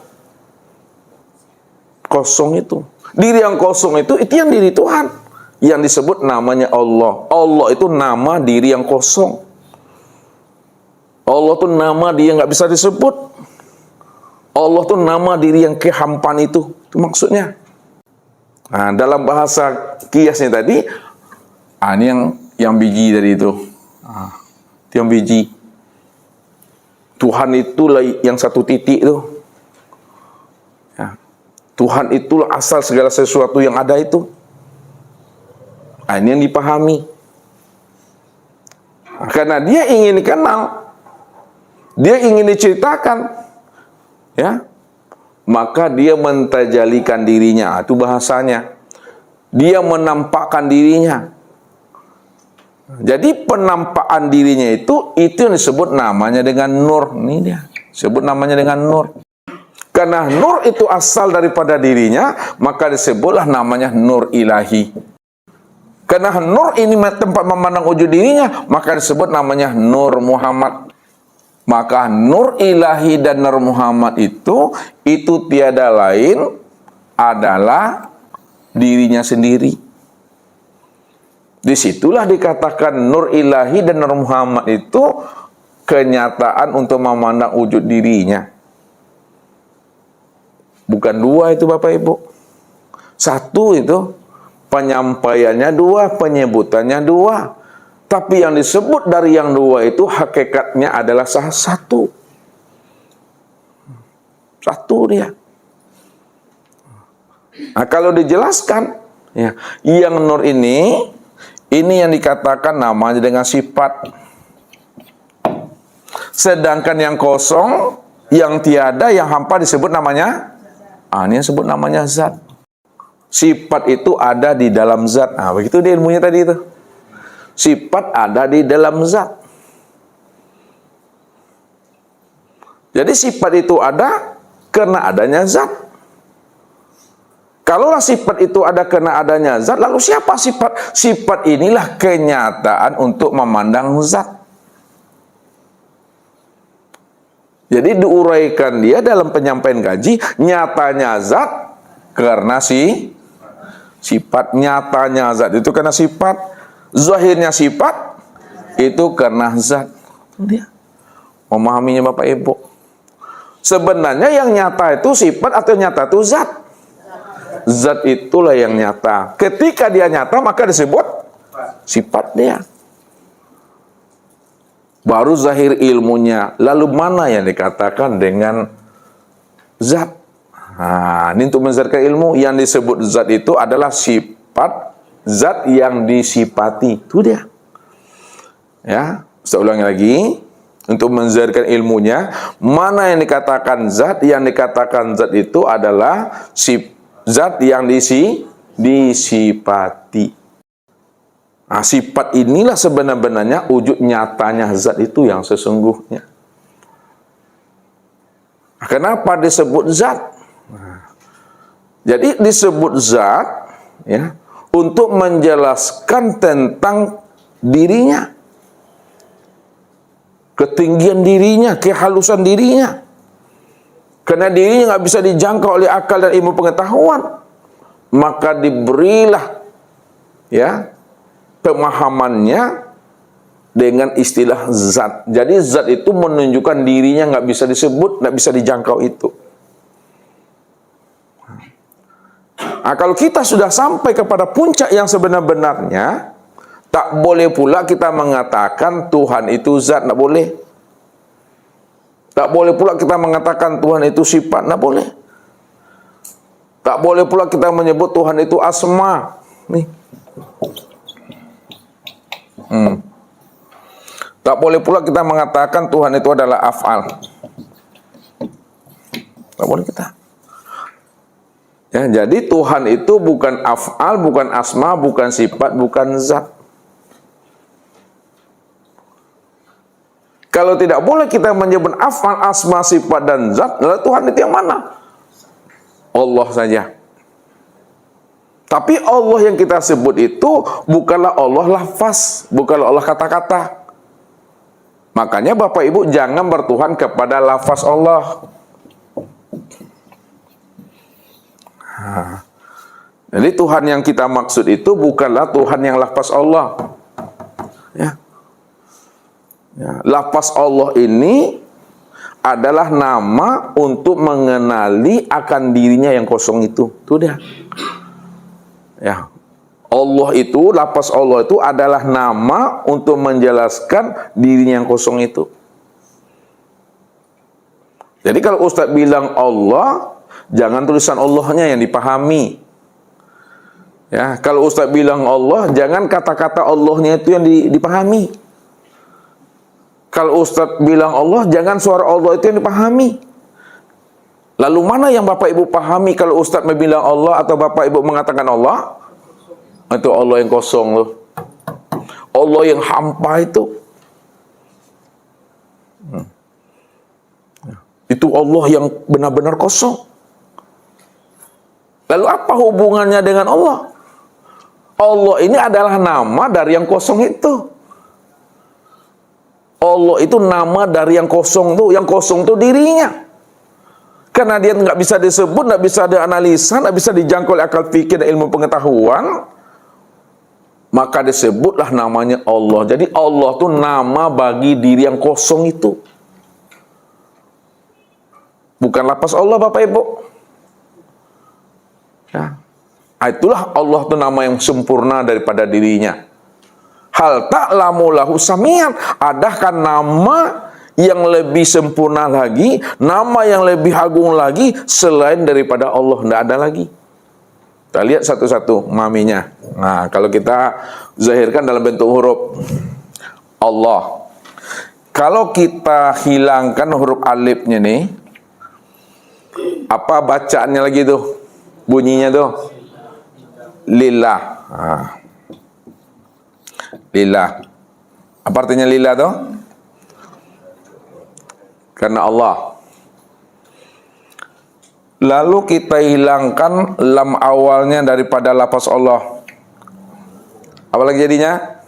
kosong itu. Diri yang kosong itu yang diri Tuhan. Yang disebut namanya Allah. Allah itu nama diri yang kosong. Allah itu nama dia yang nggak bisa disebut. Allah itu nama diri yang kehampaan itu. Itu maksudnya. Nah, dalam bahasa kiasnya tadi, ini yang biji tadi itu. Itu yang biji. Tuhan itulah yang satu titik itu. Tuhan itulah asal segala sesuatu yang ada itu. Ini yang dipahami. Karena dia ingin dikenal, dia ingin diceritakan, ya, maka dia mentajalikan dirinya. Itu bahasanya. Dia menampakkan dirinya. Jadi penampakan dirinya itu yang disebut namanya dengan nur. Ini dia. Sebut namanya dengan nur. Karena nur itu asal daripada dirinya, maka disebutlah namanya nur ilahi. Karena nur ini tempat memandang wujud dirinya, maka disebut namanya Nur Muhammad. Maka nur ilahi dan Nur Muhammad itu tiada lain adalah dirinya sendiri. Disitulah dikatakan nur ilahi dan Nur Muhammad itu kenyataan untuk memandang wujud dirinya. Bukan dua itu Bapak Ibu. Satu itu penyampaiannya dua, penyebutannya dua. Tapi yang disebut dari yang dua itu hakikatnya adalah satu. Satu dia. Nah, kalau dijelaskan, ya, yang nur ini yang dikatakan namanya dengan sifat. Sedangkan yang kosong, yang tiada, yang hampa disebut namanya, ini yang disebut namanya zat. Sifat itu ada di dalam zat. Begitu dia ilmunya tadi itu. Sifat ada di dalam zat. Jadi sifat itu ada karena adanya zat. Kalaulah sifat itu ada karena adanya zat, lalu siapa sifat? Sifat inilah kenyataan untuk memandang zat. Jadi diuraikan dia dalam penyampaian gaji, nyatanya zat karena sifat, nyatanya zat itu karena sifat. Zahirnya sifat itu karena zat. Dia memahaminya Bapak Ibu. Sebenarnya yang nyata itu sifat atau nyata itu zat. Zat itulah yang nyata. Ketika dia nyata maka disebut sifat dia. Baru zahir ilmunya. Lalu mana yang dikatakan dengan zat? Ini untuk menzatkan ilmu. Yang disebut zat itu adalah sifat. Zat yang disifati, itu dia. Ya, saya ulangi lagi untuk menzahirkan ilmunya. Mana yang dikatakan zat? Yang dikatakan zat itu adalah zat yang disifati. Nah, sifat inilah sebenarnya wujud nyatanya zat itu yang sesungguhnya. Kenapa disebut zat? Jadi disebut zat, ya, untuk menjelaskan tentang dirinya, ketinggian dirinya, kehalusan dirinya. Karena dirinya nggak bisa dijangkau oleh akal dan ilmu pengetahuan, maka diberilah, ya, pemahamannya dengan istilah zat. Jadi zat itu menunjukkan dirinya nggak bisa disebut, nggak bisa dijangkau itu. Nah, kalau kita sudah sampai kepada puncak yang sebenar-benarnya, tak boleh pula kita mengatakan Tuhan itu zat, tak boleh. Tak boleh pula kita mengatakan Tuhan itu sifat, tak boleh. Tak boleh pula kita menyebut Tuhan itu asma. Nih. Tak boleh pula kita mengatakan Tuhan itu adalah af'al. Tak boleh kita. Ya, jadi Tuhan itu bukan af'al, bukan asma, bukan sifat, bukan zat. Kalau tidak boleh kita menyebut af'al, asma, sifat, dan zat, lalu Tuhan itu yang mana? Allah saja. Tapi Allah yang kita sebut itu bukanlah Allah lafaz, bukanlah Allah kata-kata. Makanya Bapak Ibu jangan bertuhan kepada lafaz Allah. Jadi Tuhan yang kita maksud itu bukanlah Tuhan yang lafaz Allah. Ya. Ya, lafaz Allah ini adalah nama untuk mengenali akan dirinya yang kosong itu. Itu dia. Ya. Allah itu, lafaz Allah itu adalah nama untuk menjelaskan dirinya yang kosong itu. Jadi kalau Ustadz bilang Allah, jangan tulisan Allahnya yang dipahami. Ya, kalau Ustadz bilang Allah, jangan kata-kata Allahnya itu yang dipahami. Kalau Ustadz bilang Allah, jangan suara Allah itu yang dipahami. Lalu mana yang Bapak Ibu pahami kalau Ustadz bilang Allah atau Bapak Ibu mengatakan Allah? Itu Allah yang kosong loh. Allah yang hampa itu. Itu Allah yang benar-benar kosong. Lalu apa hubungannya dengan Allah? Allah ini adalah nama dari yang kosong itu. Allah itu nama dari yang kosong tuh. Yang kosong tuh dirinya. Karena dia nggak bisa disebut, nggak bisa dianalisa, nggak bisa dijangkau oleh akal fikir dan ilmu pengetahuan, maka disebutlah namanya Allah. Jadi Allah tuh nama bagi diri yang kosong itu. Bukan lafaz Allah, Bapak Ibu. Ya. Itulah Allah tuh nama yang sempurna daripada dirinya. Hal ta'lamu lahu samian. Adakah nama yang lebih sempurna lagi, nama yang lebih agung lagi selain daripada Allah? Tidak ada lagi. Kita lihat satu-satu maminya. Nah, kalau kita zahirkan dalam bentuk huruf Allah. Kalau kita hilangkan huruf alifnya nih, apa bacaannya lagi tuh? Bunyinya tuh lillah. Nah. Lillah. Apa artinya lillah tuh? Karena Allah. Lalu kita hilangkan lam awalnya daripada lafaz Allah. Apa lagi jadinya?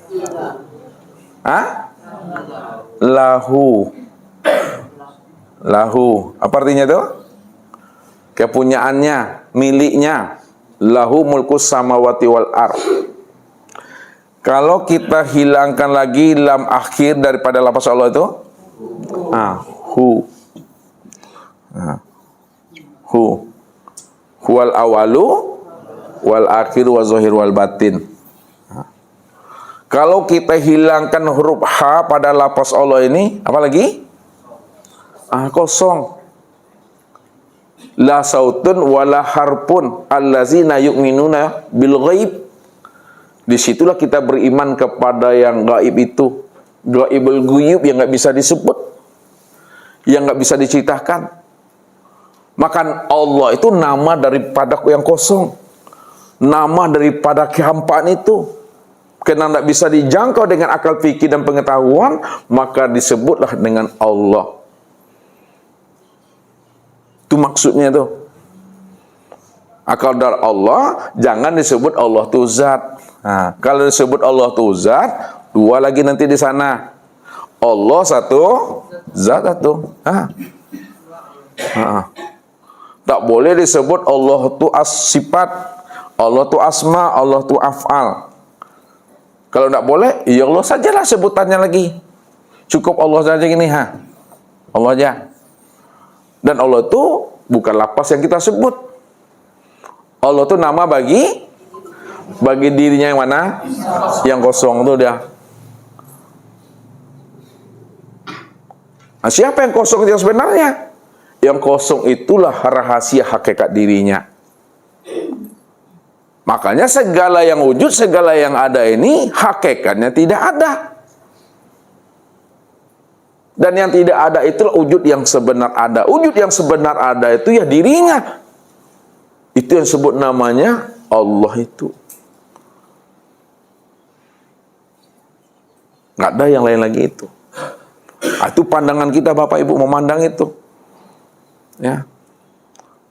Hah? Lahu. Lahu. Apa artinya tuh? Kepunyaannya, miliknya. Lahu mulkus samawati wal ardh. Kalau kita hilangkan lagi lam akhir daripada lafaz Allah itu, hu. Hu. Huwal awalu wal akhiru wa zahir wal batin. Kalau kita hilangkan huruf H pada lafaz Allah ini, apa lagi? Kosong. La sautun wala harpun allazina yu'minuna bil ghaib. Disitulah kita beriman kepada yang gaib itu. Gaibul guyub yang nggak bisa disebut, yang nggak bisa diceritakan. Maka Allah itu nama daripada yang kosong, nama daripada kehampaan itu. Karena tidak bisa dijangkau dengan akal fikir dan pengetahuan, maka disebutlah dengan Allah. Itu maksudnya tuh. Akal dari Allah, jangan disebut Allah itu zat. Nah, kalau disebut Allah itu zat, dua lagi nanti di sana. Allah satu, zat satu. Tak boleh disebut Allah itu sifat, Allah itu asma, Allah itu af'al. Kalau tidak boleh, ya Allah sajalah sebutannya lagi. Cukup Allah saja gini, Allah aja. Dan Allah itu bukan lafaz yang kita sebut. Allah itu nama bagi dirinya yang mana? Yang kosong itu dia. Nah, siapa yang kosong yang sebenarnya? Yang kosong itulah rahasia hakikat dirinya. Makanya segala yang wujud, segala yang ada ini hakikatnya tidak ada. Dan yang tidak ada itulah wujud yang sebenar ada. Wujud yang sebenar ada itu ya dirinya. Itu yang sebut namanya Allah itu. Nggak ada yang lain lagi itu. Itu pandangan kita Bapak Ibu memandang itu. Ya.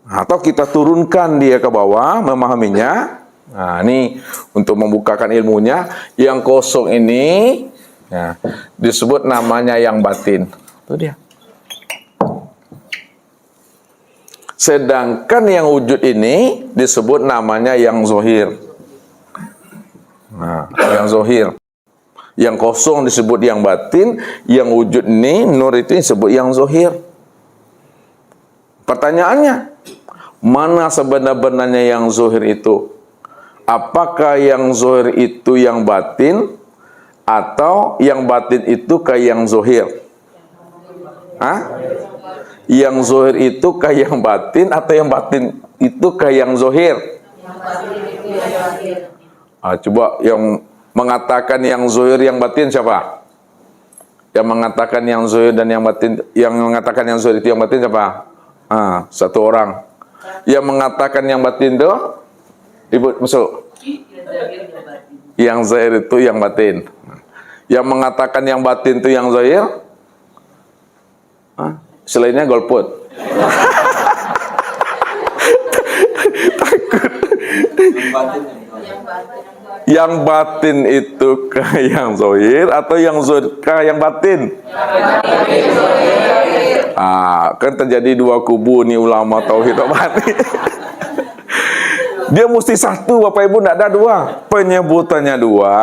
Atau kita turunkan dia ke bawah, memahaminya. Nah, ini untuk membukakan ilmunya. Yang kosong ini ya, disebut namanya yang batin. Itu dia. Sedangkan yang wujud ini disebut namanya yang zohir. Nah, yang zohir. Yang kosong disebut yang batin, yang wujud ini, nur itu disebut yang zohir. Pertanyaannya, mana sebenar-benarnya yang zohir itu? Apakah yang zohir itu yang batin, atau yang batin itu kayak yang zohir? Yang zohir itu kayak yang batin, atau yang batin itu kayak yang zohir? Coba yang mengatakan yang zohir yang batin siapa? Yang mengatakan yang zohir dan yang batin, yang mengatakan yang zohir itu yang batin siapa? Satu orang. Yang mengatakan yang batin itu, Ibu masuk. Yang zahir itu yang batin. Yang mengatakan yang batin itu yang zahir, selainnya golput. Takut. Yang batin itu ke yang zohir atau yang zohir ke yang batin? Kan terjadi dua kubu nih ulama tauhid batin. Dia mesti satu, Bapak Ibu, tidak ada dua. Penyebutannya dua,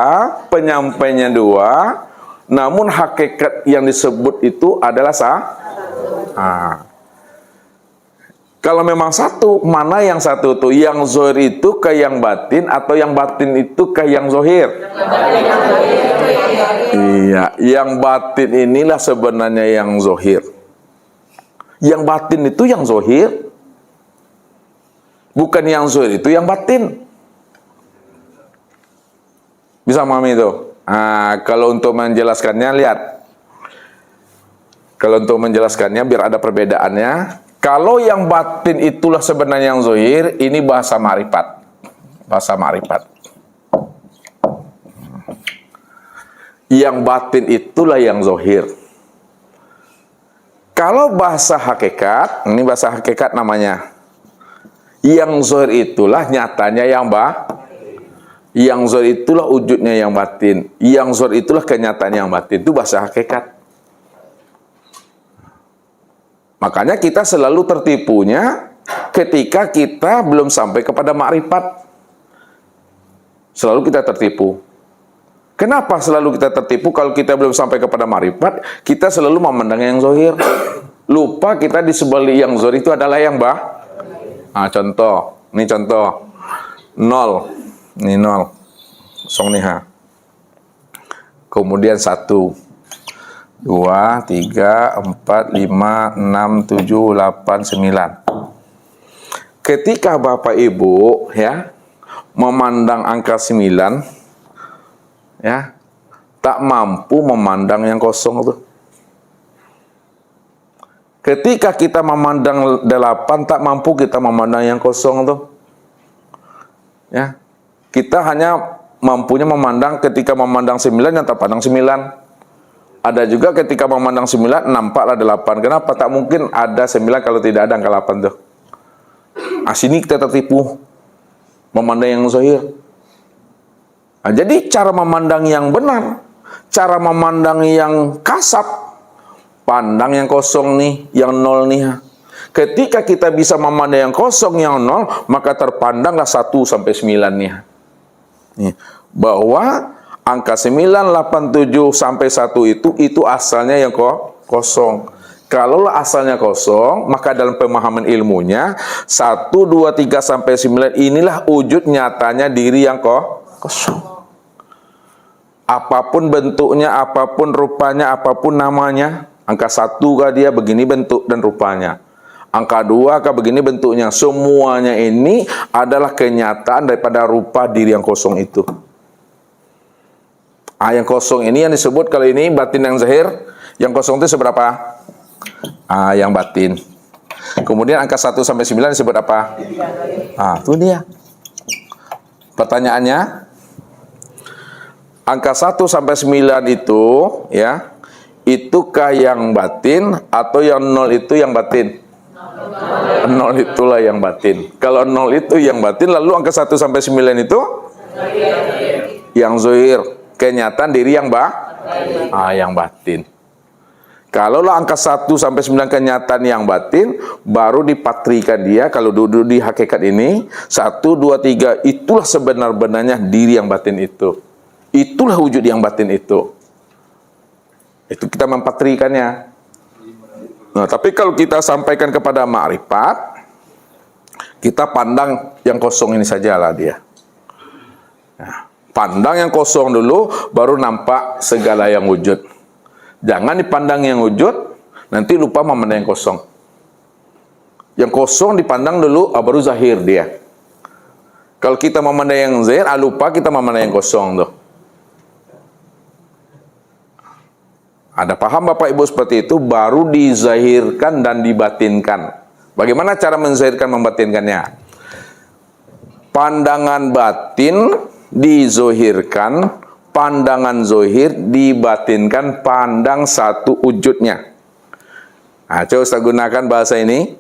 penyampainya dua, namun hakikat yang disebut itu adalah kalau memang satu, mana yang satu tuh? Yang zohir itu ke yang batin atau yang batin itu ke yang zohir? Iya, yang batin inilah sebenarnya yang zohir. Yang batin itu yang zohir. Bukan yang zohir itu yang batin. Bisa memahami itu? Kalau untuk menjelaskannya, lihat. Kalau untuk menjelaskannya, biar ada perbedaannya. Kalau yang batin itulah sebenarnya yang zohir, ini bahasa ma'rifat. Bahasa ma'rifat. Yang batin itulah yang zohir. Kalau bahasa hakikat, ini bahasa hakikat namanya. Yang zohir itulah nyatanya yang Yang zohir itulah wujudnya yang batin. Yang zohir itulah kenyataannya yang batin. Itu bahasa hakikat. Makanya kita selalu tertipunya ketika kita belum sampai kepada ma'rifat. Selalu kita tertipu. Kenapa selalu kita tertipu? Kalau kita belum sampai kepada ma'rifat, kita selalu memandang yang zohir. Lupa kita di sebalik yang zohir itu adalah yang contoh. Ini contoh. 0. Ini 0. Kosong nih Kemudian 1. 2, 3, 4, 5, 6, 7, 8, 9. Ketika Bapak Ibu memandang angka 9, tak mampu memandang yang kosong tuh. Ketika kita memandang 8, tak mampu kita memandang yang kosong tuh. Kita hanya mampunya memandang ketika memandang 9 yang terpandang 9. Ada juga ketika memandang 9, nampaklah 8. Kenapa? Tak mungkin ada 9 kalau tidak ada angka 8 tuh. Sini kita tertipu. Memandang yang zahir. Jadi cara memandang yang benar, cara memandang yang kasab, pandang yang kosong nih, yang 0 nih. Ketika kita bisa memandang yang kosong, yang 0, maka terpandanglah 1 sampai 9 nih. Bahwa angka 9, 8, 7 sampai 1 itu asalnya yang kosong. Kalau asalnya kosong, maka dalam pemahaman ilmunya 1, 2, 3 sampai 9 inilah wujud nyatanya diri yang kosong. Apapun bentuknya, apapun rupanya, apapun namanya, angka 1 kah dia begini bentuk dan rupanya. Angka 2 kah begini bentuknya. Semuanya ini adalah kenyataan daripada rupa diri yang kosong itu. Yang kosong ini yang disebut kalau ini batin yang zahir. Yang kosong itu seberapa? Yang batin. Kemudian angka 1 sampai 9 disebut apa? Itu dia. Pertanyaannya, angka 1 sampai 9 itu itukah yang batin atau yang 0 itu yang batin? 0 itulah yang batin. Kalau 0 itu yang batin, lalu angka 1 sampai 9 itu yang zahir. Kenyataan diri yang yang batin. Kalau angka 1 sampai 9 kenyataan yang batin, baru dipatrikan dia kalau duduk di hakikat ini 1, 2, 3 itulah sebenar-benarnya diri yang batin itu. Itulah wujud yang batin itu. Itu kita mempatrikannya. Nah, tapi kalau kita sampaikan kepada ma'rifat, kita pandang yang kosong ini sajalah dia. Nah, pandang yang kosong dulu, baru nampak segala yang wujud. Jangan dipandang yang wujud, nanti lupa memandang yang kosong. Yang kosong dipandang dulu, baru zahir dia. Kalau kita memandang yang zahir, lupa kita memandang yang kosong tuh. Ada paham Bapak Ibu seperti itu, baru dizahirkan dan dibatinkan. Bagaimana cara menzahirkan membatinkannya? Pandangan batin dizohirkan, pandangan zohir dibatinkan, pandang satu wujudnya. Coba Ustaz gunakan bahasa ini.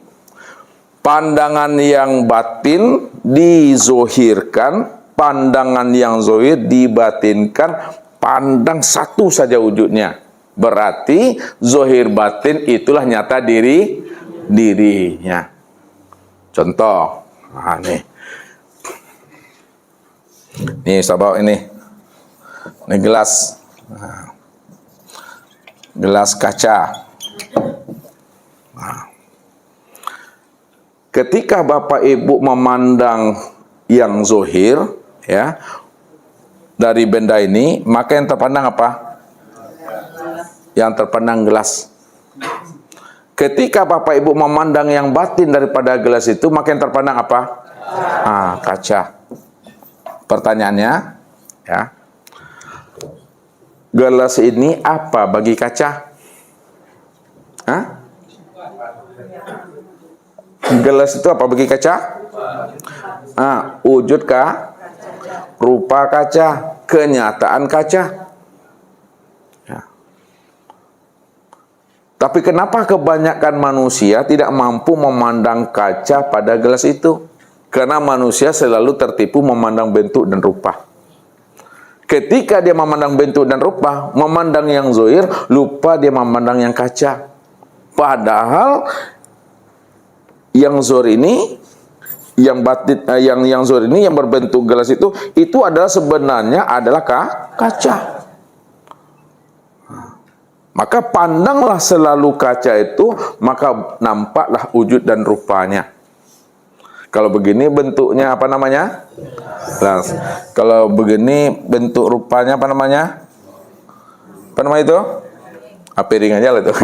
Pandangan yang batin dizohirkan, pandangan yang zohir dibatinkan, pandang satu saja wujudnya. Berarti zohir batin itulah nyata dirinya. Contoh, nih saya bawa ini gelas, gelas kaca. Ketika Bapak Ibu memandang yang zohir, ya, dari benda ini, maka yang terpandang apa? Yang terpandang gelas. Ketika Bapak Ibu memandang yang batin daripada gelas itu, maka yang terpandang apa? Kaca. Pertanyaannya, ya, gelas ini apa bagi kaca? Gelas itu apa bagi kaca? Wujud rupa kaca, kenyataan kaca. Ya. Tapi kenapa kebanyakan manusia tidak mampu memandang kaca pada gelas itu? Karena manusia selalu tertipu memandang bentuk dan rupa. Ketika dia memandang bentuk dan rupa, memandang yang zohir, lupa dia memandang yang kaca. Padahal yang zohir ini, yang batin, yang zohir ini yang berbentuk gelas itu adalah sebenarnya adalah kaca. Maka pandanglah selalu kaca itu, maka nampaklah wujud dan rupanya. Kalau begini bentuknya apa namanya? Gelas. Kalau begini bentuk rupanya apa namanya? Apa nama itu? Piring aja lah itu.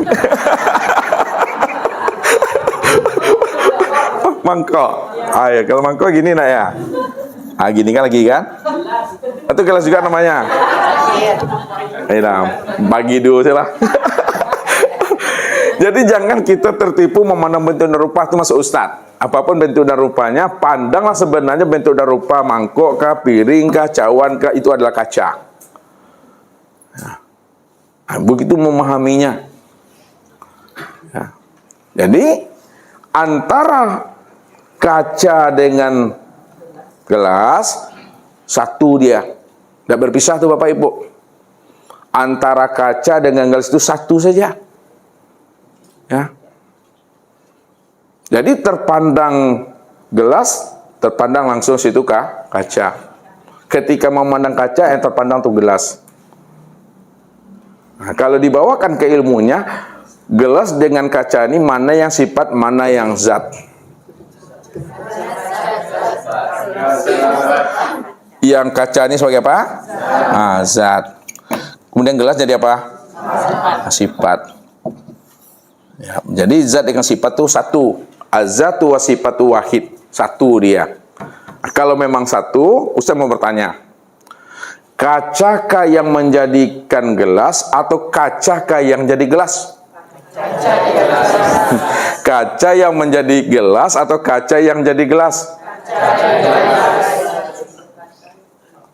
Mangkok. Ya, kalau mangkok gini nak ya. Gini kan lagi kan? Itu gelas juga namanya. Bagi dulu lah. Jadi jangan kita tertipu memandang bentuk dan rupa itu masuk ustaz. Apapun bentuk dan rupanya, pandanglah sebenarnya bentuk dan rupa mangkok kah, piring kah, cawan kah, itu adalah kaca. Begitu memahaminya. Ya. Jadi antara kaca dengan gelas satu dia, tidak berpisah tuh Bapak Ibu. Antara kaca dengan gelas itu satu saja. Ya. Jadi terpandang gelas, terpandang langsung situ kaca. Ketika memandang kaca, yang terpandang tuh gelas. Nah, kalau dibawakan ke ilmunya, gelas dengan kaca ini mana yang sifat, mana yang zat? Yang kaca ini sebagai apa? Zat. Kemudian gelas jadi apa? Sifat. Ya, jadi zat dengan sifat itu satu. Az-zatu wa sifatu wahid. Satu dia. Kalau memang satu, Ustaz mau bertanya. Kacakah yang menjadikan gelas atau kacakah yang jadi gelas? Kaca yang menjadi gelas atau kaca yang jadi gelas?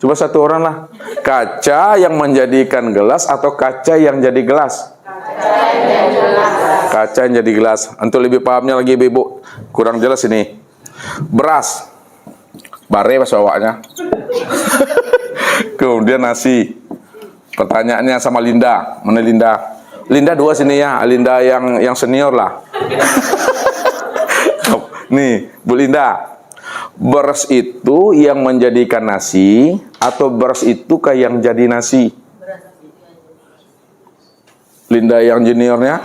Coba satu orang lah. Kaca yang menjadikan gelas atau kaca yang jadi gelas? Kaca yang jadi gelas. Untuk lebih pahamnya lagi Ibu, kurang jelas ini. Beras, bare bahasa awaknya. Kemudian nasi. Pertanyaannya sama Linda. Mana Linda? Linda dua sini ya. Linda yang senior lah. Nih, Bu Linda. Beras itu yang menjadikan nasi atau beras itu kayak yang jadi nasi? Linda yang juniornya.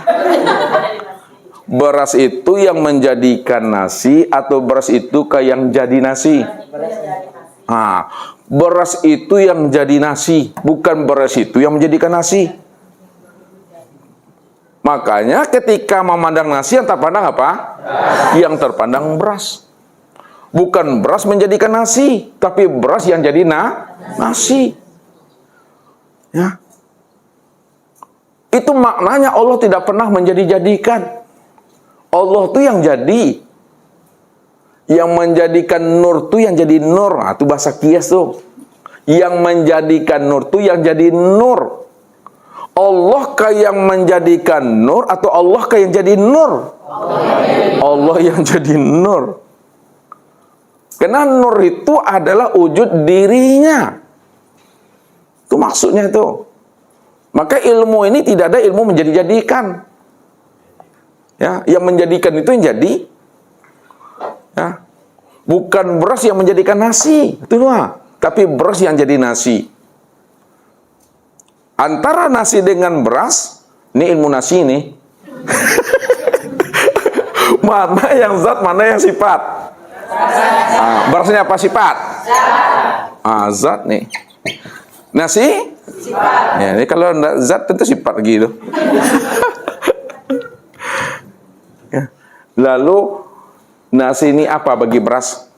Beras itu yang menjadikan nasi atau beras itu kayak yang jadi nasi? Beras itu yang jadi nasi, bukan beras itu yang menjadikan nasi. Makanya ketika memandang nasi, yang terpandang apa? Yang terpandang beras. Bukan beras menjadikan nasi, tapi beras yang jadi nasi. Ya. Itu maknanya Allah tidak pernah menjadi-jadikan. Allah tuh yang jadi. Yang menjadikan nur tuh yang jadi nur. Itu bahasa kias tuh. Yang menjadikan nur tuh yang jadi nur. Allah kah yang menjadikan nur atau Allah kah yang jadi nur? Allah yang jadi nur. Karena nur itu adalah wujud dirinya. Itu maksudnya itu. Maka ilmu ini tidak ada ilmu menjadi-jadikan. Ya, yang menjadikan itu yang jadi. Ya. Bukan beras yang menjadikan nasi, itu lah. Tapi beras yang jadi nasi. Antara nasi dengan beras, ini ilmu nasi ini. Mana yang zat, mana yang sifat? Berasnya apa sifat? Zat nih. Nasi? Sifat. Ya, ini kalau enggak zat tentu sifat gitu. Ya. Lalu nasi ini apa bagi beras?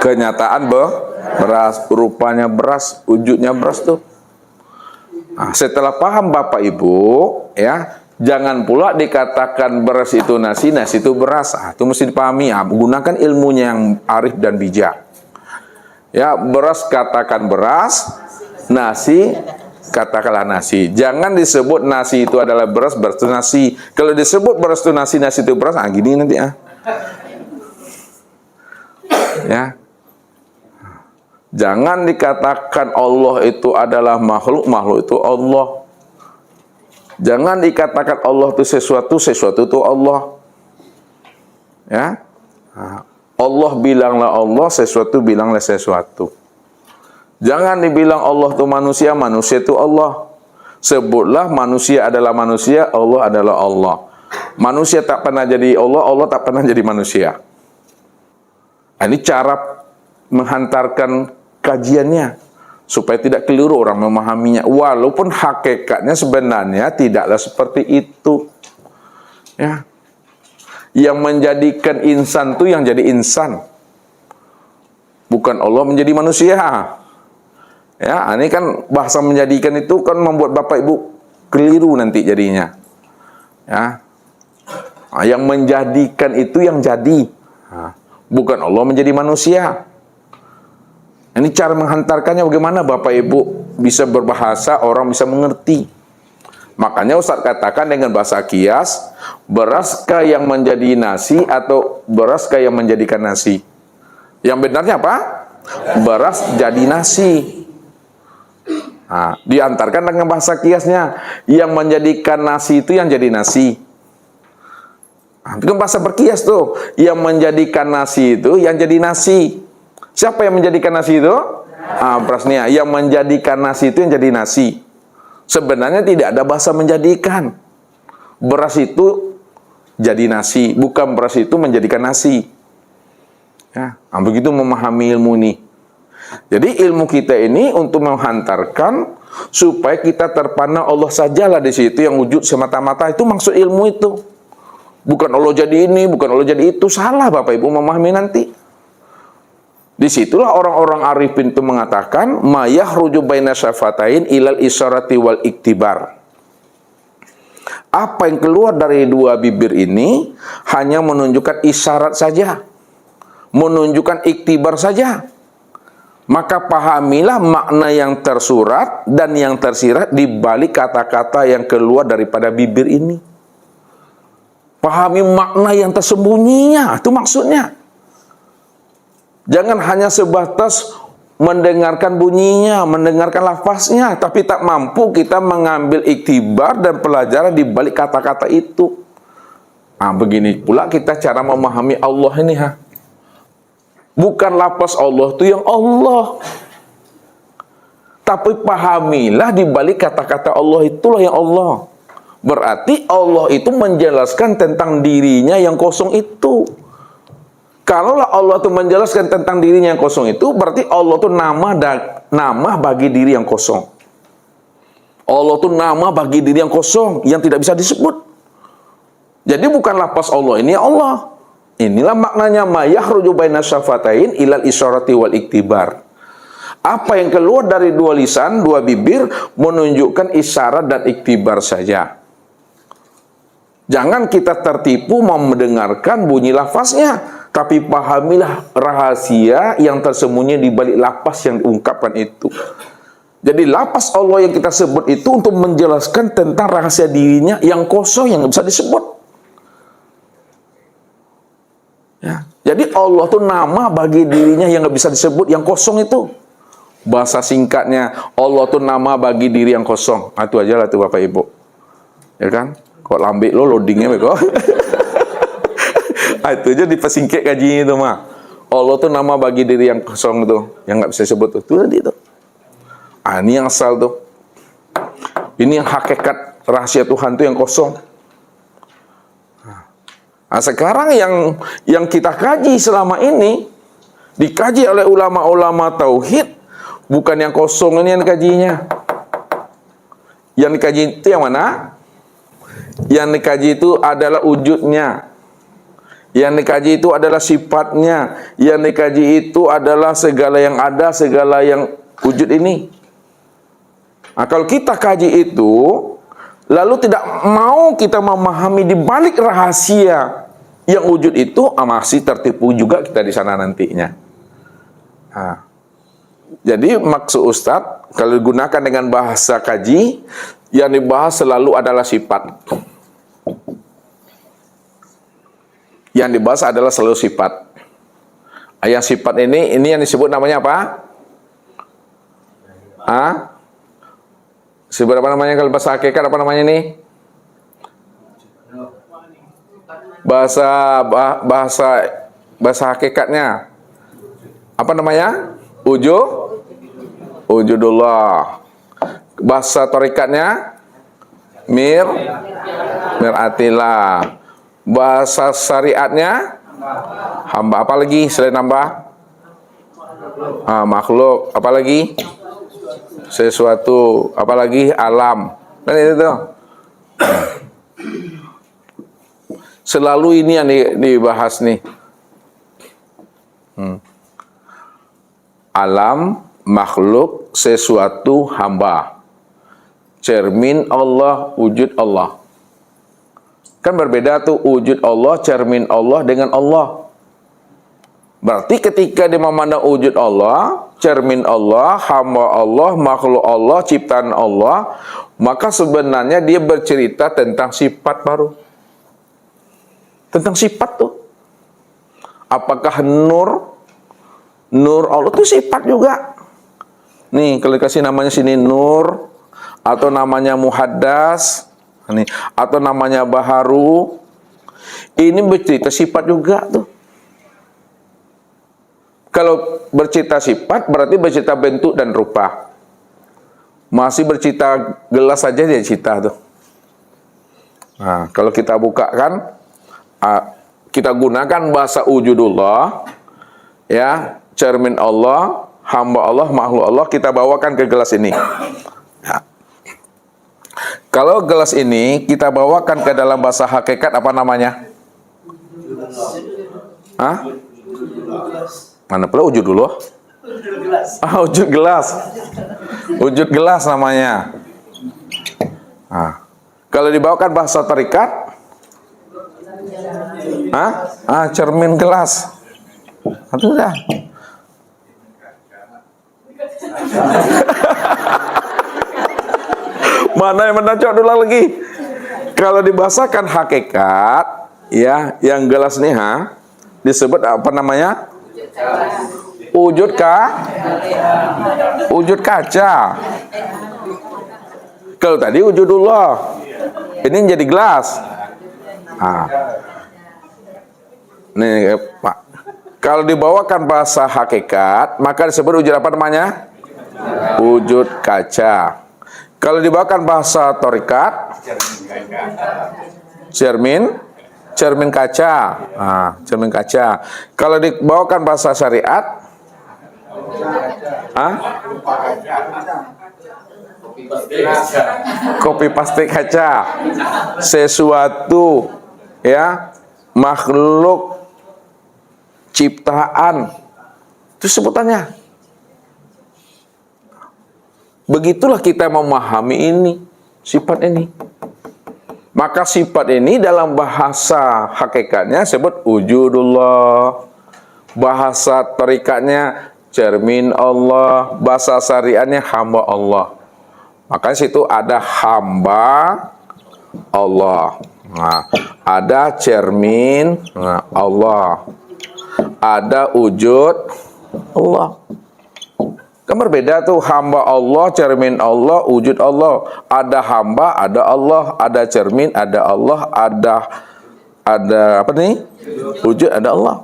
Kenyataan beras, rupanya beras, wujudnya beras tuh. Nah, setelah paham Bapak Ibu, ya, jangan pula dikatakan beras itu nasi, nasi itu beras. Itu mesti dipahami. Gunakan ilmunya yang arif dan bijak. Ya, beras katakan beras, nasi katakanlah nasi. Jangan disebut nasi itu adalah beras, beras itu nasi. Kalau disebut beras itu nasi, nasi itu beras, gini nanti ya. Jangan dikatakan Allah itu adalah makhluk, makhluk itu Allah. Jangan dikatakan Allah itu sesuatu, sesuatu itu Allah. Ya. Allah bilanglah Allah, sesuatu bilanglah sesuatu. Jangan dibilang Allah itu manusia, manusia itu Allah. Sebutlah manusia adalah manusia, Allah adalah Allah. Manusia tak pernah jadi Allah, Allah tak pernah jadi manusia. Ini cara menghantarkan kajiannya supaya tidak keliru orang memahaminya. Walaupun hakikatnya sebenarnya tidaklah seperti itu. Ya. Yang menjadikan insan itu yang jadi insan. Bukan Allah menjadi manusia. Ya, ini kan bahasa menjadikan itu kan membuat Bapak Ibu keliru nanti jadinya. Ya. Yang menjadikan itu yang jadi. Bukan Allah menjadi manusia. Ini cara menghantarkannya bagaimana Bapak Ibu bisa berbahasa, orang bisa mengerti. Makanya Ustaz katakan dengan bahasa kias, beraskah yang menjadi nasi atau beraskah yang menjadikan nasi? Yang benarnya apa? Beras jadi nasi. Nah, diantarkan dengan bahasa kiasnya, yang menjadikan nasi itu yang jadi nasi. Nah, itu kan bahasa berkias tuh, yang menjadikan nasi itu yang jadi nasi. Siapa yang menjadikan nasi itu? Berasnya. Yang menjadikan nasi itu yang jadi nasi. Sebenarnya tidak ada bahasa menjadikan. Beras itu jadi nasi, bukan beras itu menjadikan nasi. Ya, begitu memahami ilmu ini. Jadi ilmu kita ini untuk menghantarkan supaya kita terpana Allah sajalah di situ yang wujud semata-mata, itu maksud ilmu itu. Bukan Allah jadi ini, bukan Allah jadi itu. Salah Bapak Ibu memahami nanti. Disitulah orang-orang arifin itu mengatakan ma yahruju baina syafatain ilal isyarati wal iktibar. Apa yang keluar dari dua bibir ini hanya menunjukkan isyarat saja, menunjukkan iktibar saja. Maka pahamilah makna yang tersurat dan yang tersirat di balik kata-kata yang keluar daripada bibir ini. Pahami makna yang tersembunyinya, itu maksudnya. Jangan hanya sebatas mendengarkan bunyinya, mendengarkan lafaznya, tapi tak mampu kita mengambil iktibar dan pelajaran di balik kata-kata itu. Begini pula kita cara memahami Allah ini. Bukan lafaz Allah itu yang Allah, tapi pahamilah di balik kata-kata Allah itulah yang Allah. Berarti Allah itu menjelaskan tentang dirinya yang kosong itu. Kalaulah Allah itu menjelaskan tentang dirinya yang kosong itu, berarti Allah itu nama bagi diri yang kosong. Allah itu nama bagi diri yang kosong, yang tidak bisa disebut. Jadi bukan lafaz Allah ini Allah. Inilah maknanya ma yahruju baina syafatain ilal isyarati wal iktibar. Apa yang keluar dari dua lisan, dua bibir, menunjukkan isyarat dan iktibar saja. Jangan kita tertipu mau mendengarkan bunyi lafaznya, tapi pahamilah rahasia yang tersembunyi di balik lafaz yang diungkapkan itu. Jadi lafaz Allah yang kita sebut itu untuk menjelaskan tentang rahasia dirinya yang kosong, yang tidak bisa disebut. Ya. Jadi Allah tuh nama bagi dirinya yang nggak bisa disebut, yang kosong itu. Bahasa singkatnya, Allah tuh nama bagi diri yang kosong. Nah, itu aja lah tuh Bapak Ibu. Ya kan? Kok lambe lo loadingnya kok. Nah, itu aja dipersingkat kajinya itu mah. Allah tuh nama bagi diri yang kosong itu, yang nggak bisa disebut tuh. Itu tadi itu. Ah, ini yang asal tuh. Ini yang hakikat rahasia Tuhan tuh yang kosong. Nah, sekarang yang kita kaji selama ini dikaji oleh ulama-ulama tauhid, bukan yang kosong ini yang dikajinya. Yang dikaji itu yang mana? Yang dikaji itu adalah wujudnya. Yang dikaji itu adalah sifatnya. Yang dikaji itu adalah segala yang ada, segala yang wujud ini. Nah, kalau kita kaji itu, lalu tidak mau kita memahami di balik rahasia yang wujud itu, masih tertipu juga kita di sana nantinya. Nah, jadi maksud Ustadz, kalau digunakan dengan bahasa kaji, yang dibahas selalu adalah sifat. Yang dibahas adalah selalu sifat. Yang sifat ini yang disebut namanya apa? Seberapa namanya kalau bahasa hakikat, apa namanya ini? Bahasa hakikatnya apa namanya? Wujudullah. Bahasa torikatnya miratillah. Bahasa syariatnya hamba. Apa lagi selain hamba? Makhluk. Apa lagi? Sesuatu. Apa lagi? Alam. Dan itu tuh. Selalu ini yang dibahas nih. Alam, makhluk, sesuatu, hamba. Cermin Allah, wujud Allah. Kan berbeda tuh wujud Allah, cermin Allah dengan Allah. Berarti ketika dia memandang wujud Allah, cermin Allah, hamba Allah, makhluk Allah, ciptaan Allah, maka sebenarnya dia bercerita tentang sifat baru. Tentang sifat tuh. Apakah nur Allah itu sifat juga. Nih, kalau dikasih namanya sini nur, atau namanya muhaddas, nih, atau namanya baharu, ini bercerita sifat juga tuh. Kalau bercerita sifat, berarti bercerita bentuk dan rupa. Masih bercerita gelas saja dia cerita tuh. Nah, kalau kita buka kan, kita gunakan bahasa wujudullah, ya, cermin Allah, hamba Allah, makhluk Allah, kita bawakan ke gelas ini. Nah, kalau gelas ini kita bawakan ke dalam bahasa hakikat, apa namanya? Mana pula wujudullah? Wujud gelas. Wujud gelas namanya. Nah, kalau dibawakan bahasa tarikat, cermin gelas. Itu dah. Mana yang menacok dulu lagi? Kalau dibahasakan hakikat, ya, yang gelas nih disebut apa namanya? Wujud kaca. Kalau tadi wujudullah, ini jadi gelas. Nih Pak, kalau dibawakan bahasa hakikat, maka disebut wujud apa namanya? Wujud kaca. Kalau dibawakan bahasa torikat, cermin kaca. Cermin kaca. Kalau dibawakan bahasa syariat, kopi paste kaca. Sesuatu, ya, makhluk ciptaan, itu sebutannya. Begitulah kita memahami ini, sifat ini. Maka sifat ini dalam bahasa hakikatnya sebut wujudullah. Bahasa tarikatnya cermin Allah. Bahasa syariatnya hamba Allah. Maka situ ada hamba Allah. Nah, ada cermin Allah. ada wujud Allah. Kan berbeda tuh, hamba Allah, cermin Allah, wujud Allah. Ada hamba, ada Allah, ada cermin, ada Allah, ada apa nih? Wujud, ada Allah.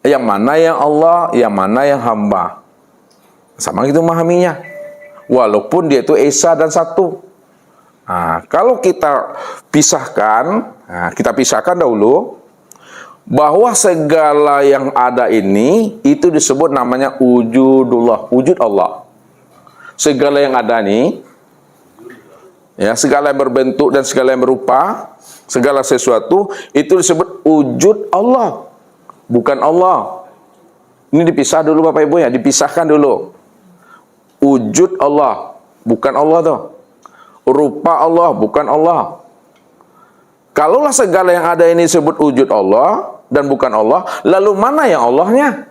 Yang mana yang Allah, yang mana yang hamba. Sama gitu memahaminya. Walaupun dia itu esa dan satu. Nah, kalau kita pisahkan, kita pisahkan dahulu bahwa segala yang ada ini itu disebut namanya wujudullah, wujud Allah. Segala yang ada nih, ya, segala yang berbentuk dan segala yang berupa, segala sesuatu itu disebut wujud Allah, bukan Allah. Ini dipisah dulu Bapak Ibu ya, dipisahkan dulu. Wujud Allah, bukan Allah tuh. Rupa Allah, bukan Allah. Kalaulah segala yang ada ini disebut wujud Allah dan bukan Allah, lalu mana yang Allahnya?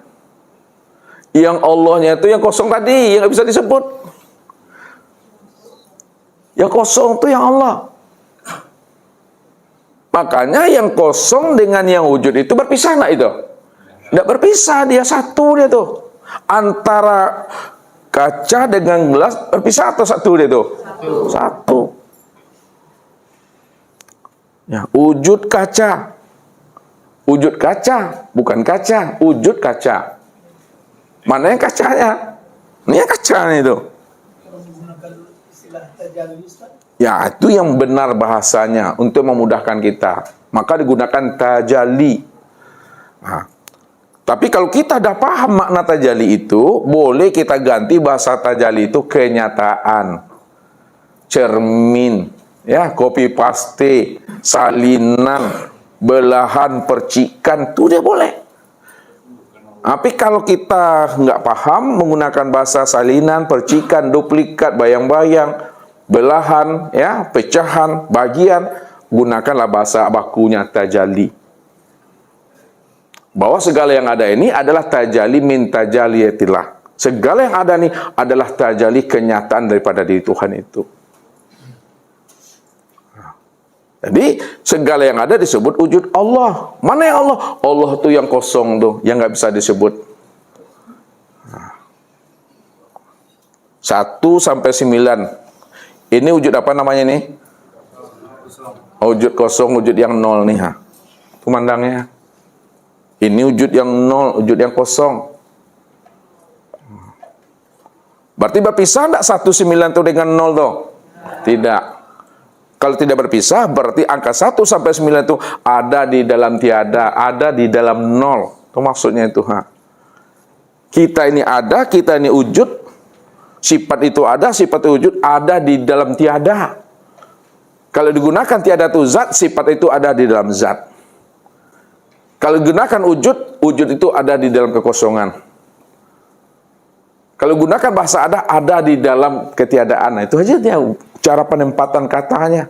Yang Allahnya itu yang kosong tadi, yang nggak bisa disebut. Yang kosong itu yang Allah. Makanya yang kosong dengan yang wujud itu berpisah nggak itu? Nggak berpisah, dia satu dia tuh. Antara kaca dengan gelas berpisah atau satu dia tuh? Satu. Ya, wujud kaca. Wujud kaca, bukan kaca, wujud kaca. Mana yang kacanya? Ini yang kacanya itu. Ya, itu yang benar bahasanya untuk memudahkan kita. Maka digunakan tajalli. Nah, tapi kalau kita dah paham makna tajalli itu, boleh kita ganti bahasa tajalli itu kenyataan, cermin, ya, copy paste, salinan, belahan, percikan, itu dia boleh. Tapi kalau kita nggak paham menggunakan bahasa salinan, percikan, duplikat, bayang-bayang, belahan, ya, pecahan, bagian, gunakanlah bahasa bakunya tajalli. Bahwa segala yang ada ini adalah tajalli min tajaliyatillah. Segala yang ada ini adalah tajalli kenyataan daripada diri Tuhan itu. Jadi segala yang ada disebut wujud Allah. Mana yang Allah? Allah itu yang kosong tuh, yang nggak bisa disebut. 1 sampai 9. Ini wujud apa namanya nih? Wujud kosong, wujud yang nol nih. Pemandangnya. Ini wujud yang nol, wujud yang kosong. Berarti berpisah enggak 1, 9 itu dengan 0 tuh? Tidak. Kalau tidak berpisah, berarti angka 1 sampai 9 itu ada di dalam tiada, ada di dalam 0. Itu maksudnya itu. Kita ini ada, kita ini wujud. Sifat itu ada, sifat itu wujud, ada di dalam tiada. Kalau digunakan tiada itu zat, sifat itu ada di dalam zat. Kalau digunakan wujud, wujud itu ada di dalam kekosongan. Kalau gunakan bahasa ada di dalam ketiadaan. Nah, itu aja dia cara penempatan katanya.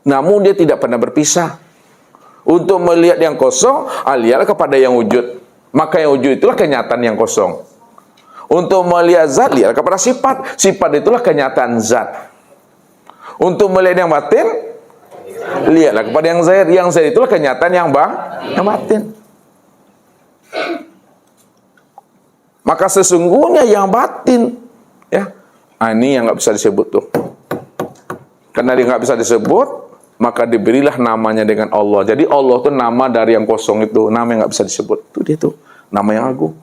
Namun dia tidak pernah berpisah. Untuk melihat yang kosong, lihatlah kepada yang wujud. Maka yang wujud itulah kenyataan yang kosong. Untuk melihat zat, lihatlah kepada sifat. Sifat itulah kenyataan zat. Untuk melihat yang batin, lihatlah kepada yang zahir. Yang zahir itulah kenyataan yang batin. Maka sesungguhnya yang batin, ya, ini yang nggak bisa disebut tuh. Karena dia nggak bisa disebut, maka diberilah namanya dengan Allah. Jadi Allah itu nama dari yang kosong itu, nama yang nggak bisa disebut. Itu dia tuh, nama yang agung.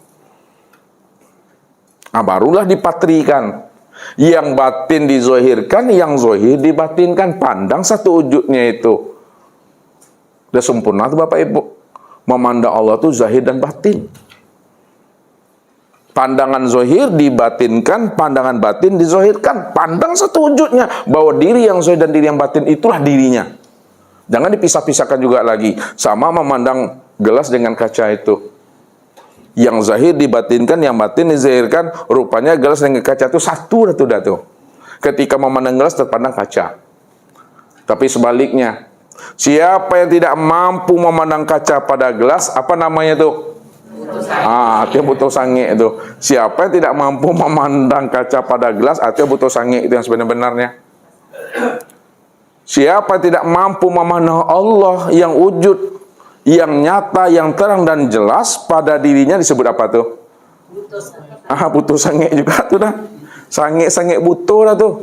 Nah, barulah dipatrikan. Yang batin dizohirkan, yang zohir dibatinkan. Pandang satu wujudnya itu. Udah sempurna tuh Bapak Ibu. Memandang Allah itu zahir dan batin. Pandangan zohir dibatinkan, pandangan batin dizohirkan. Pandang satu wujudnya, bahwa diri yang zohir dan diri yang batin itulah dirinya. Jangan dipisah-pisahkan juga lagi. Sama memandang gelas dengan kaca itu. Yang zahir dibatinkan, yang batin dizahirkan. Rupanya gelas dengan kaca itu satu dah tuh. Ketika memandang gelas terpandang kaca. Tapi sebaliknya, siapa yang tidak mampu memandang kaca pada gelas, apa namanya tuh? Artinya butuh sange itu. Siapa yang tidak mampu memandang kaca pada gelas, artinya butuh sange, itu yang sebenar-benarnya. Siapa yang tidak mampu memandang Allah yang wujud, yang nyata, yang terang dan jelas pada dirinya disebut apa tuh? Butuh sange juga tuh dah. Sange butuh dah tuh.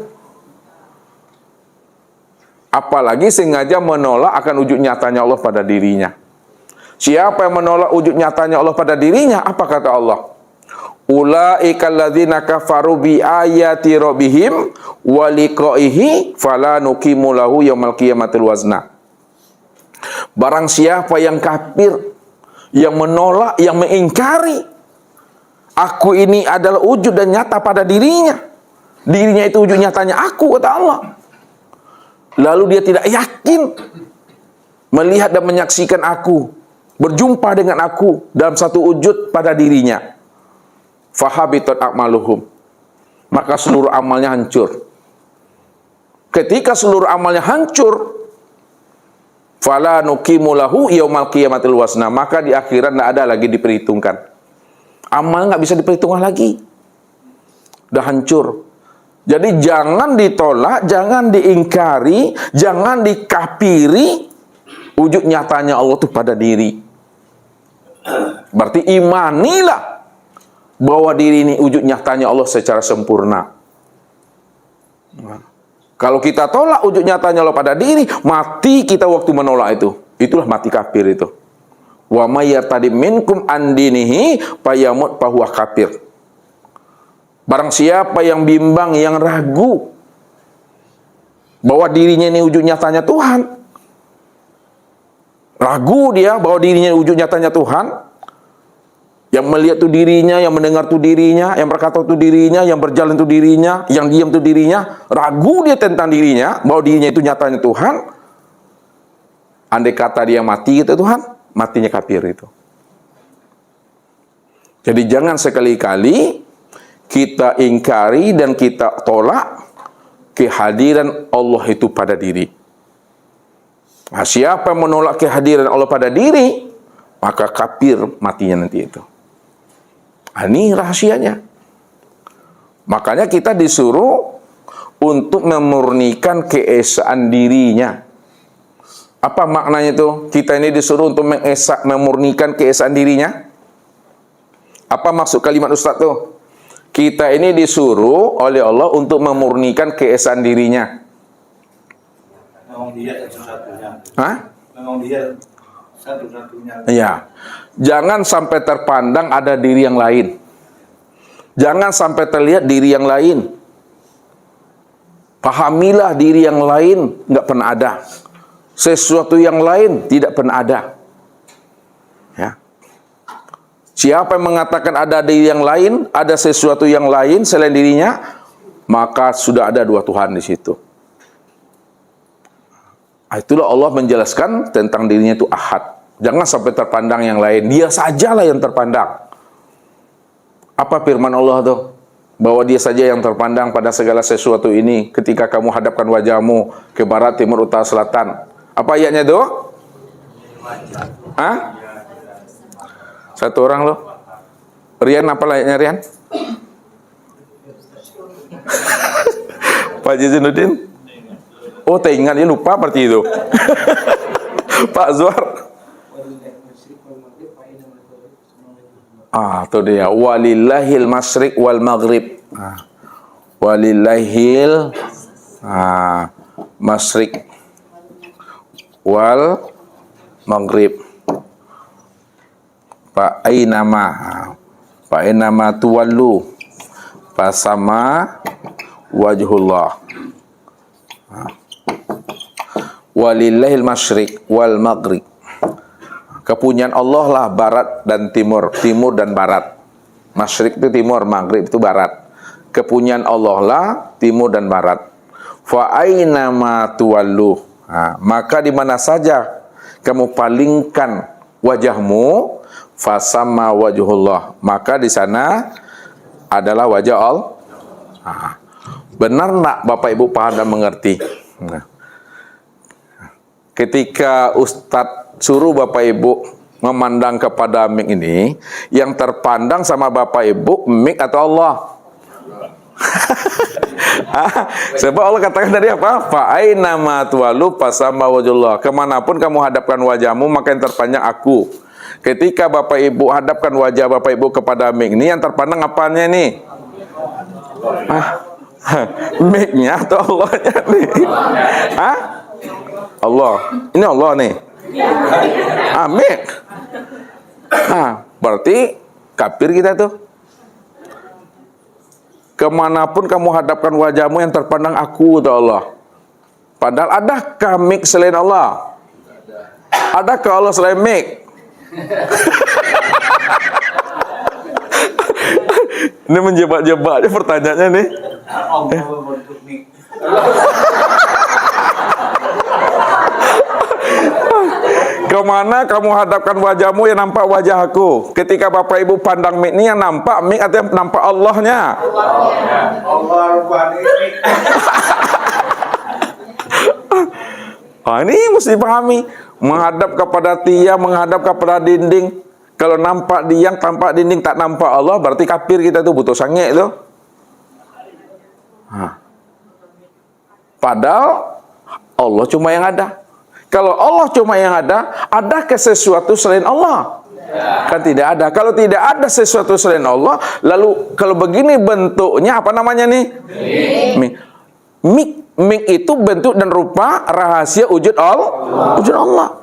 Apalagi sengaja menolak akan wujud nyatanya Allah pada dirinya. Siapa yang menolak wujud nyatanya Allah pada dirinya? Apa kata Allah? Ulaikal ladzina kafaru bi ayati rabbihim wa liqaihi fala nuqimu lahu yaumal qiyamatil wazna. Barang siapa yang kafir, yang menolak, yang mengingkari aku ini adalah wujud dan nyata pada dirinya. Dirinya itu wujud nyatanya aku, kata Allah. Lalu dia tidak yakin melihat dan menyaksikan aku, berjumpa dengan aku dalam satu wujud pada dirinya. Fahabitat a'maluhum. Maka seluruh amalnya hancur. Ketika seluruh amalnya hancur, fala nuqimu lahu yaumal qiyamatil wazna, maka di akhirat tidak ada lagi diperhitungkan. Amal nggak bisa diperhitungkan lagi. Udah hancur. Jadi jangan ditolak, jangan diingkari, jangan dikafiri wujud nyatanya Allah itu pada diri. Berarti imanilah bahwa diri ini wujud nyatanya Allah secara sempurna. Kalau kita tolak wujud nyatanya Allah pada diri, mati kita waktu menolak itu. Itulah mati kafir itu. Wa may yartadi minkum an dinihi fayamut fahuwa kafir. Barang siapa yang bimbang, yang ragu bahwa dirinya ini wujud nyatanya Tuhan, ragu dia bahwa dirinya wujud nyatanya Tuhan, yang melihat tuh dirinya, yang mendengar tuh dirinya, yang berkata tuh dirinya, yang berjalan tuh dirinya, yang diam tuh dirinya, ragu dia tentang dirinya bahwa dirinya itu nyatanya Tuhan. Andai kata dia mati gitu Tuhan, matinya kafir itu. Jadi jangan sekali-kali kita ingkari dan kita tolak kehadiran Allah itu pada diri. Nah, siapa yang menolak kehadiran Allah pada diri, maka kafir matinya nanti itu. Nah, ini rahasianya. Makanya kita disuruh untuk memurnikan keesaan dirinya. Apa maknanya itu? Kita ini disuruh untuk memurnikan keesaan dirinya. Apa maksud kalimat Ustaz tuh? Kita ini disuruh oleh Allah untuk memurnikan keesaan dirinya. Memang dia satu-satunya. Hah? Memang dia satu-satunya. Iya. Jangan sampai terpandang ada diri yang lain. Jangan sampai terlihat diri yang lain. Pahamilah diri yang lain nggak pernah ada. Sesuatu yang lain tidak pernah ada. Ya. Siapa yang mengatakan ada diri yang lain, ada sesuatu yang lain selain dirinya, maka sudah ada dua Tuhan di situ. Itulah Allah menjelaskan tentang dirinya itu ahad. Jangan sampai terpandang yang lain. Dia sajalah yang terpandang. Apa firman Allah tuh? Bahwa dia saja yang terpandang pada segala sesuatu ini ketika kamu hadapkan wajahmu ke barat, timur, utara, selatan. Apa ayatnya tuh? Hah? Satu orang loh. Rian, apa ayatnya Rian? Pak Jazinuddin? Oh, tak ingat, dia lupa berarti itu. Pak Zuhar. Itu dia. Walillahil masyriq wal maghrib. Walillahil masyriq wal maghrib. Fa ainama tuwallu fasama wajhullah. Walillahil masyriq wal maghrib. Kepunyaan Allah lah barat dan timur, timur dan barat. Masyriq itu timur, maghrib itu barat. Kepunyaan Allah lah timur dan barat. Fa ainama tuwallu. Maka di mana saja kamu palingkan wajahmu, fasama wajhullah, maka di sana adalah wajah Allah. Benar nak Bapak Ibu paham dan mengerti? Ketika Ustadz suruh Bapak Ibu memandang kepada mik ini, yang terpandang sama Bapak Ibu mik atau Allah? Sebab Allah katakan tadi apa? Fa aina ma tuwalu fasamma wajhullah. Kemanapun kamu hadapkan wajahmu, maka yang terpandang aku. Ketika Bapak Ibu hadapkan wajah Bapak Ibu kepada mic ini, yang terpandang apanya nih? Mic-nya atau Allahnya nih? Allah. Ini Allah nih. Mic. Berarti kafir kita tuh. Kemanapun kamu hadapkan wajahmu, yang terpandang aku, kata Allah. Padahal adakah mic selain Allah? Adakah Allah selain mic? Ini menjebak-jebaknya pertanyaannya nih. Allah bentuk mic. Kemana kamu hadapkan wajahmu, yang nampak wajah aku. Ketika Bapak Ibu pandang mic ini, yang nampak mic atau yang nampak Allahnya? Allah rubani. Ini mesti pahami. Menghadap kepada tiang, menghadap kepada dinding. Kalau nampak tiang, tampak dinding, tak nampak Allah, berarti kafir kita tuh, butuh sangek itu. Padahal Allah cuma yang ada. Kalau Allah cuma yang ada, adakah sesuatu selain Allah? Kan tidak ada. Kalau tidak ada sesuatu selain Allah, lalu kalau begini bentuknya apa namanya nih? Mik itu bentuk dan rupa rahasia wujud Allah.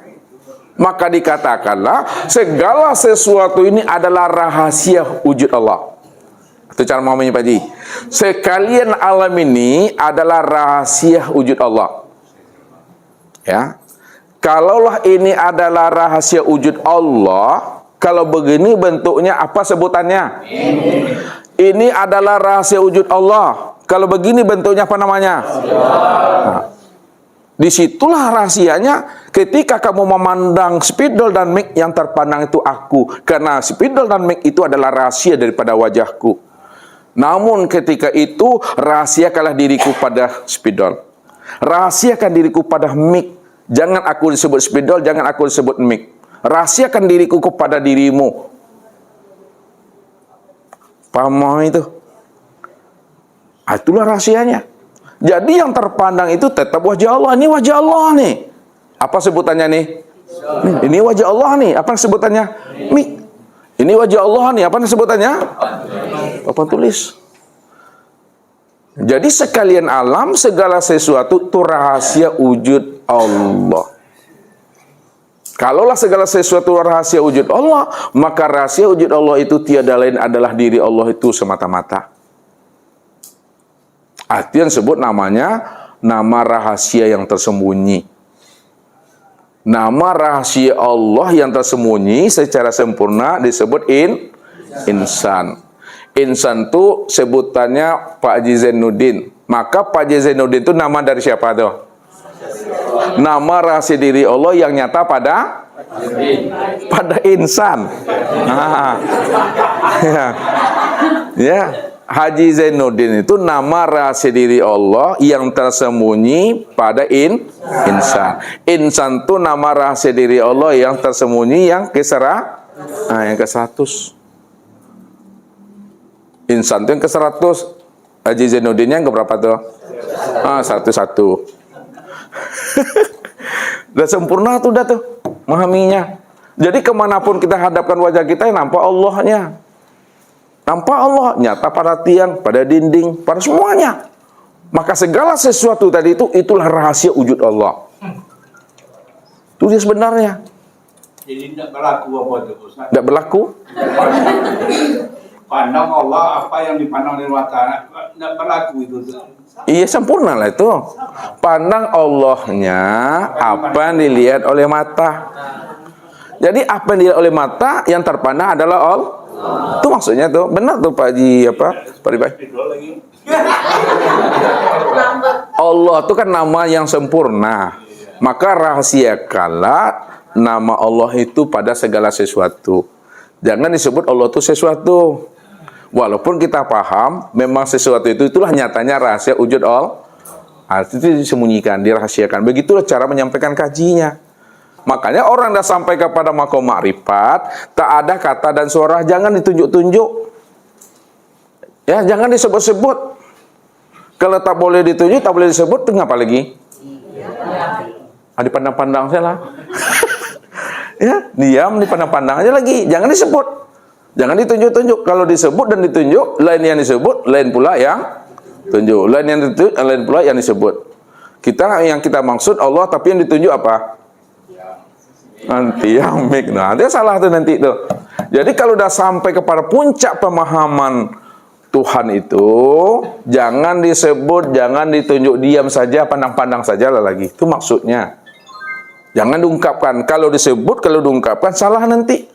Maka dikatakanlah segala sesuatu ini adalah rahasia wujud Allah. Itu cara memahaminya Pak Ji. Sekalian alam ini adalah rahasia wujud Allah. Ya. Kalaulah ini adalah rahasia wujud Allah, kalau begini bentuknya apa sebutannya? Ini adalah rahasia wujud Allah. Kalau begini bentuknya apa namanya? Disitulah rahasianya. Ketika kamu memandang spidol dan mic, yang terpandang itu aku. Karena spidol dan mic itu adalah rahasia daripada wajahku. Namun ketika itu rahasiakanlah diriku pada spidol. Rahasiakan diriku pada mic. Jangan aku disebut spidol, jangan aku disebut mic. Rahasiakan diriku kepada dirimu. Paham itu? Itulah rahasianya. Jadi yang terpandang itu tetap wajah Allah. Ini wajah Allah nih. Apa sebutannya nih? Ini wajah Allah nih. Apa sebutannya? Mic. Ini wajah Allah nih. Apa sebutannya? Papan tulis. Jadi sekalian alam, segala sesuatu itu rahasia wujud Allah. Kalaulah segala sesuatu rahasia wujud Allah, maka rahasia wujud Allah itu tiada lain adalah diri Allah itu semata-mata. Itu yang sebut namanya nama rahasia yang tersembunyi. Nama rahasia Allah yang tersembunyi secara sempurna disebut insan. Insan itu sebutannya Pak Haji Zainuddin. Maka Pak Haji Zainuddin itu nama dari siapa tuh? Nama rahasia diri Allah yang nyata pada insan. Ya, Haji Zainuddin itu nama rahasia diri Allah yang tersembunyi pada insan. Insan itu nama rahasia diri Allah yang tersembunyi yang yang ke-100. Insan itu yang ke-100. Haji Zainuddin yang ke berapa tuh? 101. Udah sempurna tuh, udah tuh memahaminya. Jadi kemanapun kita hadapkan wajah kita, yang nampak Allahnya. Nampak Allah nyata pada tiang, pada dinding, pada semuanya. Maka segala sesuatu tadi itu, itulah rahasia wujud Allah. Itu dia sebenarnya. Jadi tidak berlaku apa itu Ustaz? Tidak berlaku. Pandang Allah apa yang dipandang oleh mata, tidak berlaku itu. Iya, sempurna lah itu. Pandang Allahnya apa yang dilihat oleh mata. Jadi apa yang dilihat oleh mata, yang terpandang adalah Allah. Itu maksudnya tuh. Benar tuh Pak Haji apa? Pak Ribai. Allah itu kan nama yang sempurna. Maka rahasiakanlah nama Allah itu pada segala sesuatu. Jangan disebut Allah itu sesuatu. Walaupun kita paham, memang sesuatu itu itulah nyatanya rahasia wujud Allah. Itu disembunyikan, dirahasiakan. Begitulah cara menyampaikan kajinya. Makanya orang dah sampai kepada makom ma'rifat, tak ada kata dan suara, jangan ditunjuk-tunjuk. Ya, jangan disebut-sebut. Kalau tak boleh ditunjuk, tak boleh disebut, itu ngapa lagi? Dipandang-pandang saya lah. Ya, diam, dipandang-pandang aja lagi. Jangan disebut. Jangan ditunjuk-tunjuk. Kalau disebut dan ditunjuk, lain yang disebut, lain pula yang tunjuk. Lain yang ditunjuk, lain pula yang disebut. Yang kita maksud Allah, tapi yang ditunjuk apa? Nanti yang mik. Nah, dia salah tuh nanti tuh. Jadi kalau udah sampai kepada puncak pemahaman Tuhan itu, jangan disebut, jangan ditunjuk, diam saja, pandang-pandang saja lah lagi. Itu maksudnya. Jangan diungkapkan. Kalau disebut, kalau diungkapkan, salah nanti.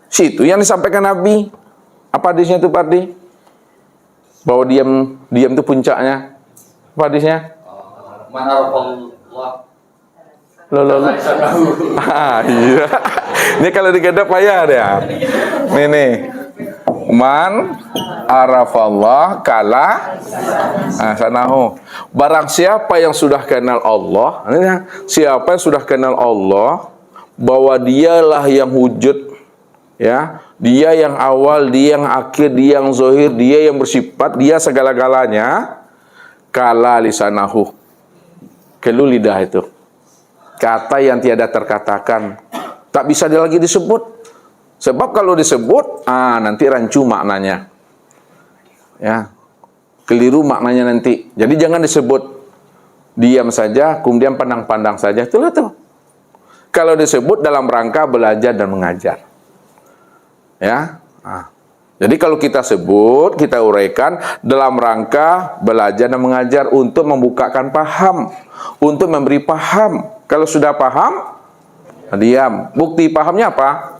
Situ yang disampaikan Nabi. Apa hadisnya itu, Pak Ardi? Bahwa diam itu puncaknya. Apa hadisnya? Man arafallah. Loh. Iya. Ini kalau digadap payah dia. Nih. Man arafallah kala sanahu. Barang siapa yang sudah kenal Allah, siapa yang sudah kenal Allah, bahwa dialah yang wujud, ya, dia yang awal, dia yang akhir, dia yang zahir, dia yang bersifat, dia segala-galanya, kala lisanahu, kelu lidah itu, kata yang tiada terkatakan, tak bisa lagi disebut. Sebab kalau disebut, nanti rancu maknanya. Ya. Keliru maknanya nanti. Jadi jangan disebut. Diam saja, kemudian pandang-pandang saja. Itulah tuh. Kalau disebut dalam rangka belajar dan mengajar. Ya. Jadi kalau kita sebut, kita uraikan dalam rangka belajar dan mengajar untuk membukakan paham, untuk memberi paham. Kalau sudah paham, diam. Bukti pahamnya apa?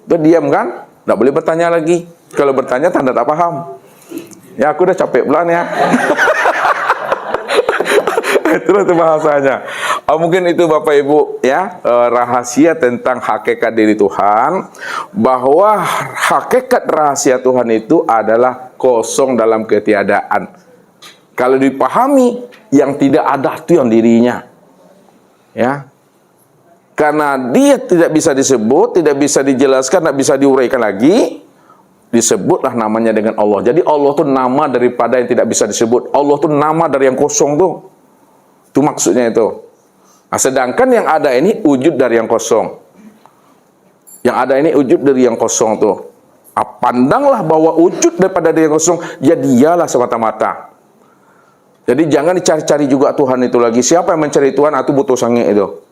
Itu diam kan? Nggak boleh bertanya lagi. Kalau bertanya tanda tak paham. Ya aku udah capek bulan ya. Itulah tuh bahasanya. Mungkin itu Bapak Ibu ya, rahasia tentang hakikat diri Tuhan, bahwa hakikat rahasia Tuhan itu adalah kosong dalam ketiadaan. Kalau dipahami, yang tidak ada itu yang dirinya. Ya. Karena dia tidak bisa disebut, tidak bisa dijelaskan, tidak bisa diuraikan lagi, disebutlah namanya dengan Allah. Jadi Allah itu nama daripada yang tidak bisa disebut. Allah itu nama dari yang kosong tuh. Itu maksudnya itu. Nah, sedangkan yang ada ini wujud dari yang kosong. Yang ada ini wujud dari yang kosong tuh. Pandanglah bahwa wujud daripada dari yang kosong, ya dialah semata-mata. Jadi jangan dicari-cari juga Tuhan itu lagi. Siapa yang mencari Tuhan, itu butuh sange itu.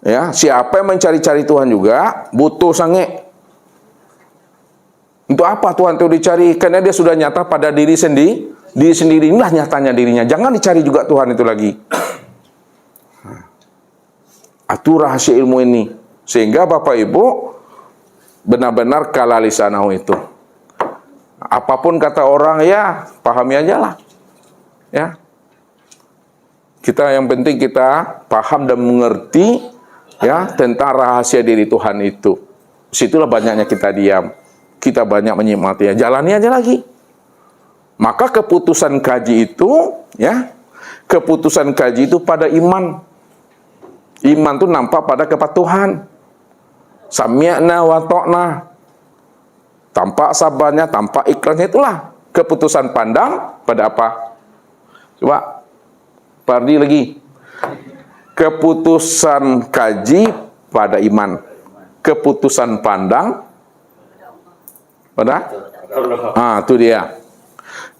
Ya, siapa yang mencari-cari Tuhan juga butuh sange. Untuk apa Tuhan itu dicari? Karena dia sudah nyata pada diri sendiri. Diri sendiri inilah nyatanya dirinya. Jangan dicari juga Tuhan itu lagi. Itu rahasia ilmu ini. Sehingga Bapak Ibu benar-benar kala lisanahu itu. Apapun kata orang, ya pahami aja lah. Ya. Yang penting kita paham dan mengerti ya tentang rahasia diri Tuhan itu. Situlah banyaknya kita diam. Kita banyak menyikmatinya. Jalani aja lagi. Maka keputusan kaji itu, ya, keputusan kaji itu pada iman. Iman itu nampak pada kepatuhan. Sami'na wa ta'na. Tampak sabarnya, tampak ikhlasnya, itulah keputusan pandang pada apa? Coba Pardi lagi. Keputusan kaji pada iman. Keputusan pandang pada itu dia.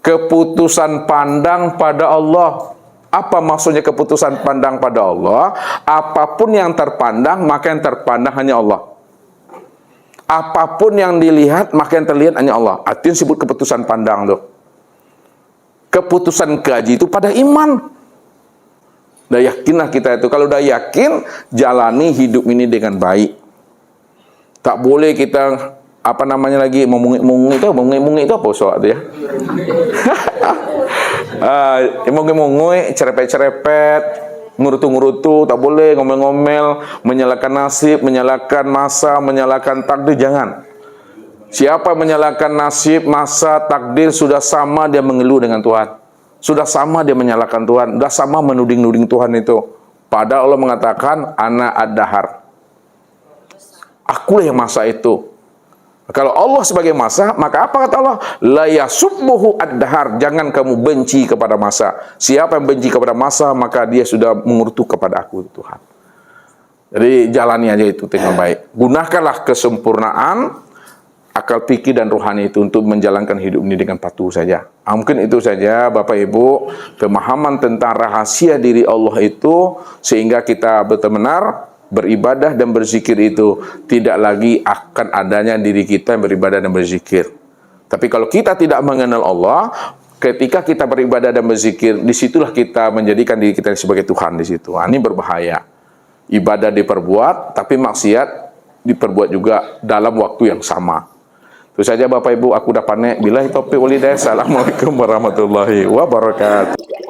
Keputusan pandang pada Allah. Apa maksudnya keputusan pandang pada Allah? Apapun yang terpandang, maka yang terpandang hanya Allah. Apapun yang dilihat, maka yang terlihat hanya Allah. Itu yang disebut keputusan pandang tuh. Keputusan kaji itu pada iman. Udah yakinlah kita itu. Kalau udah yakin, jalani hidup ini dengan baik. Tak boleh kita mengungit-ungit itu apa soal itu ya? Mengungit-ungit, cerepet-cerepet, ngurutu-ngurutu, tak boleh ngomel-ngomel, menyalahkan nasib, menyalahkan masa, menyalahkan takdir, jangan. Siapa menyalahkan nasib, masa, takdir, sudah sama dia mengeluh dengan Tuhan. Sudah sama dia menyalahkan Tuhan, sudah sama menuding-nuding Tuhan itu. Padahal Allah mengatakan, ana ad-dahar. Akulah yang masa itu. Kalau Allah sebagai masa, maka apa kata Allah? La yasubbuhu ad-dahar. Jangan kamu benci kepada masa. Siapa yang benci kepada masa, maka dia sudah mengutuk kepada aku, Tuhan. Jadi jalani aja itu dengan baik. Gunakanlah kesempurnaan akal pikir dan rohani itu untuk menjalankan hidup ini dengan patuh saja. Mungkin itu saja Bapak Ibu, pemahaman tentang rahasia diri Allah itu, sehingga kita benar-benar beribadah dan berzikir itu tidak lagi akan adanya diri kita yang beribadah dan berzikir. Tapi kalau kita tidak mengenal Allah, ketika kita beribadah dan berzikir, disitulah kita menjadikan diri kita sebagai Tuhan di situ. Ini berbahaya. Ibadah diperbuat, tapi maksiat diperbuat juga dalam waktu yang sama. Itu saja Bapak Ibu, aku udah panik. Billahi taufiq wal hidayah. Assalamualaikum warahmatullahi wabarakatuh.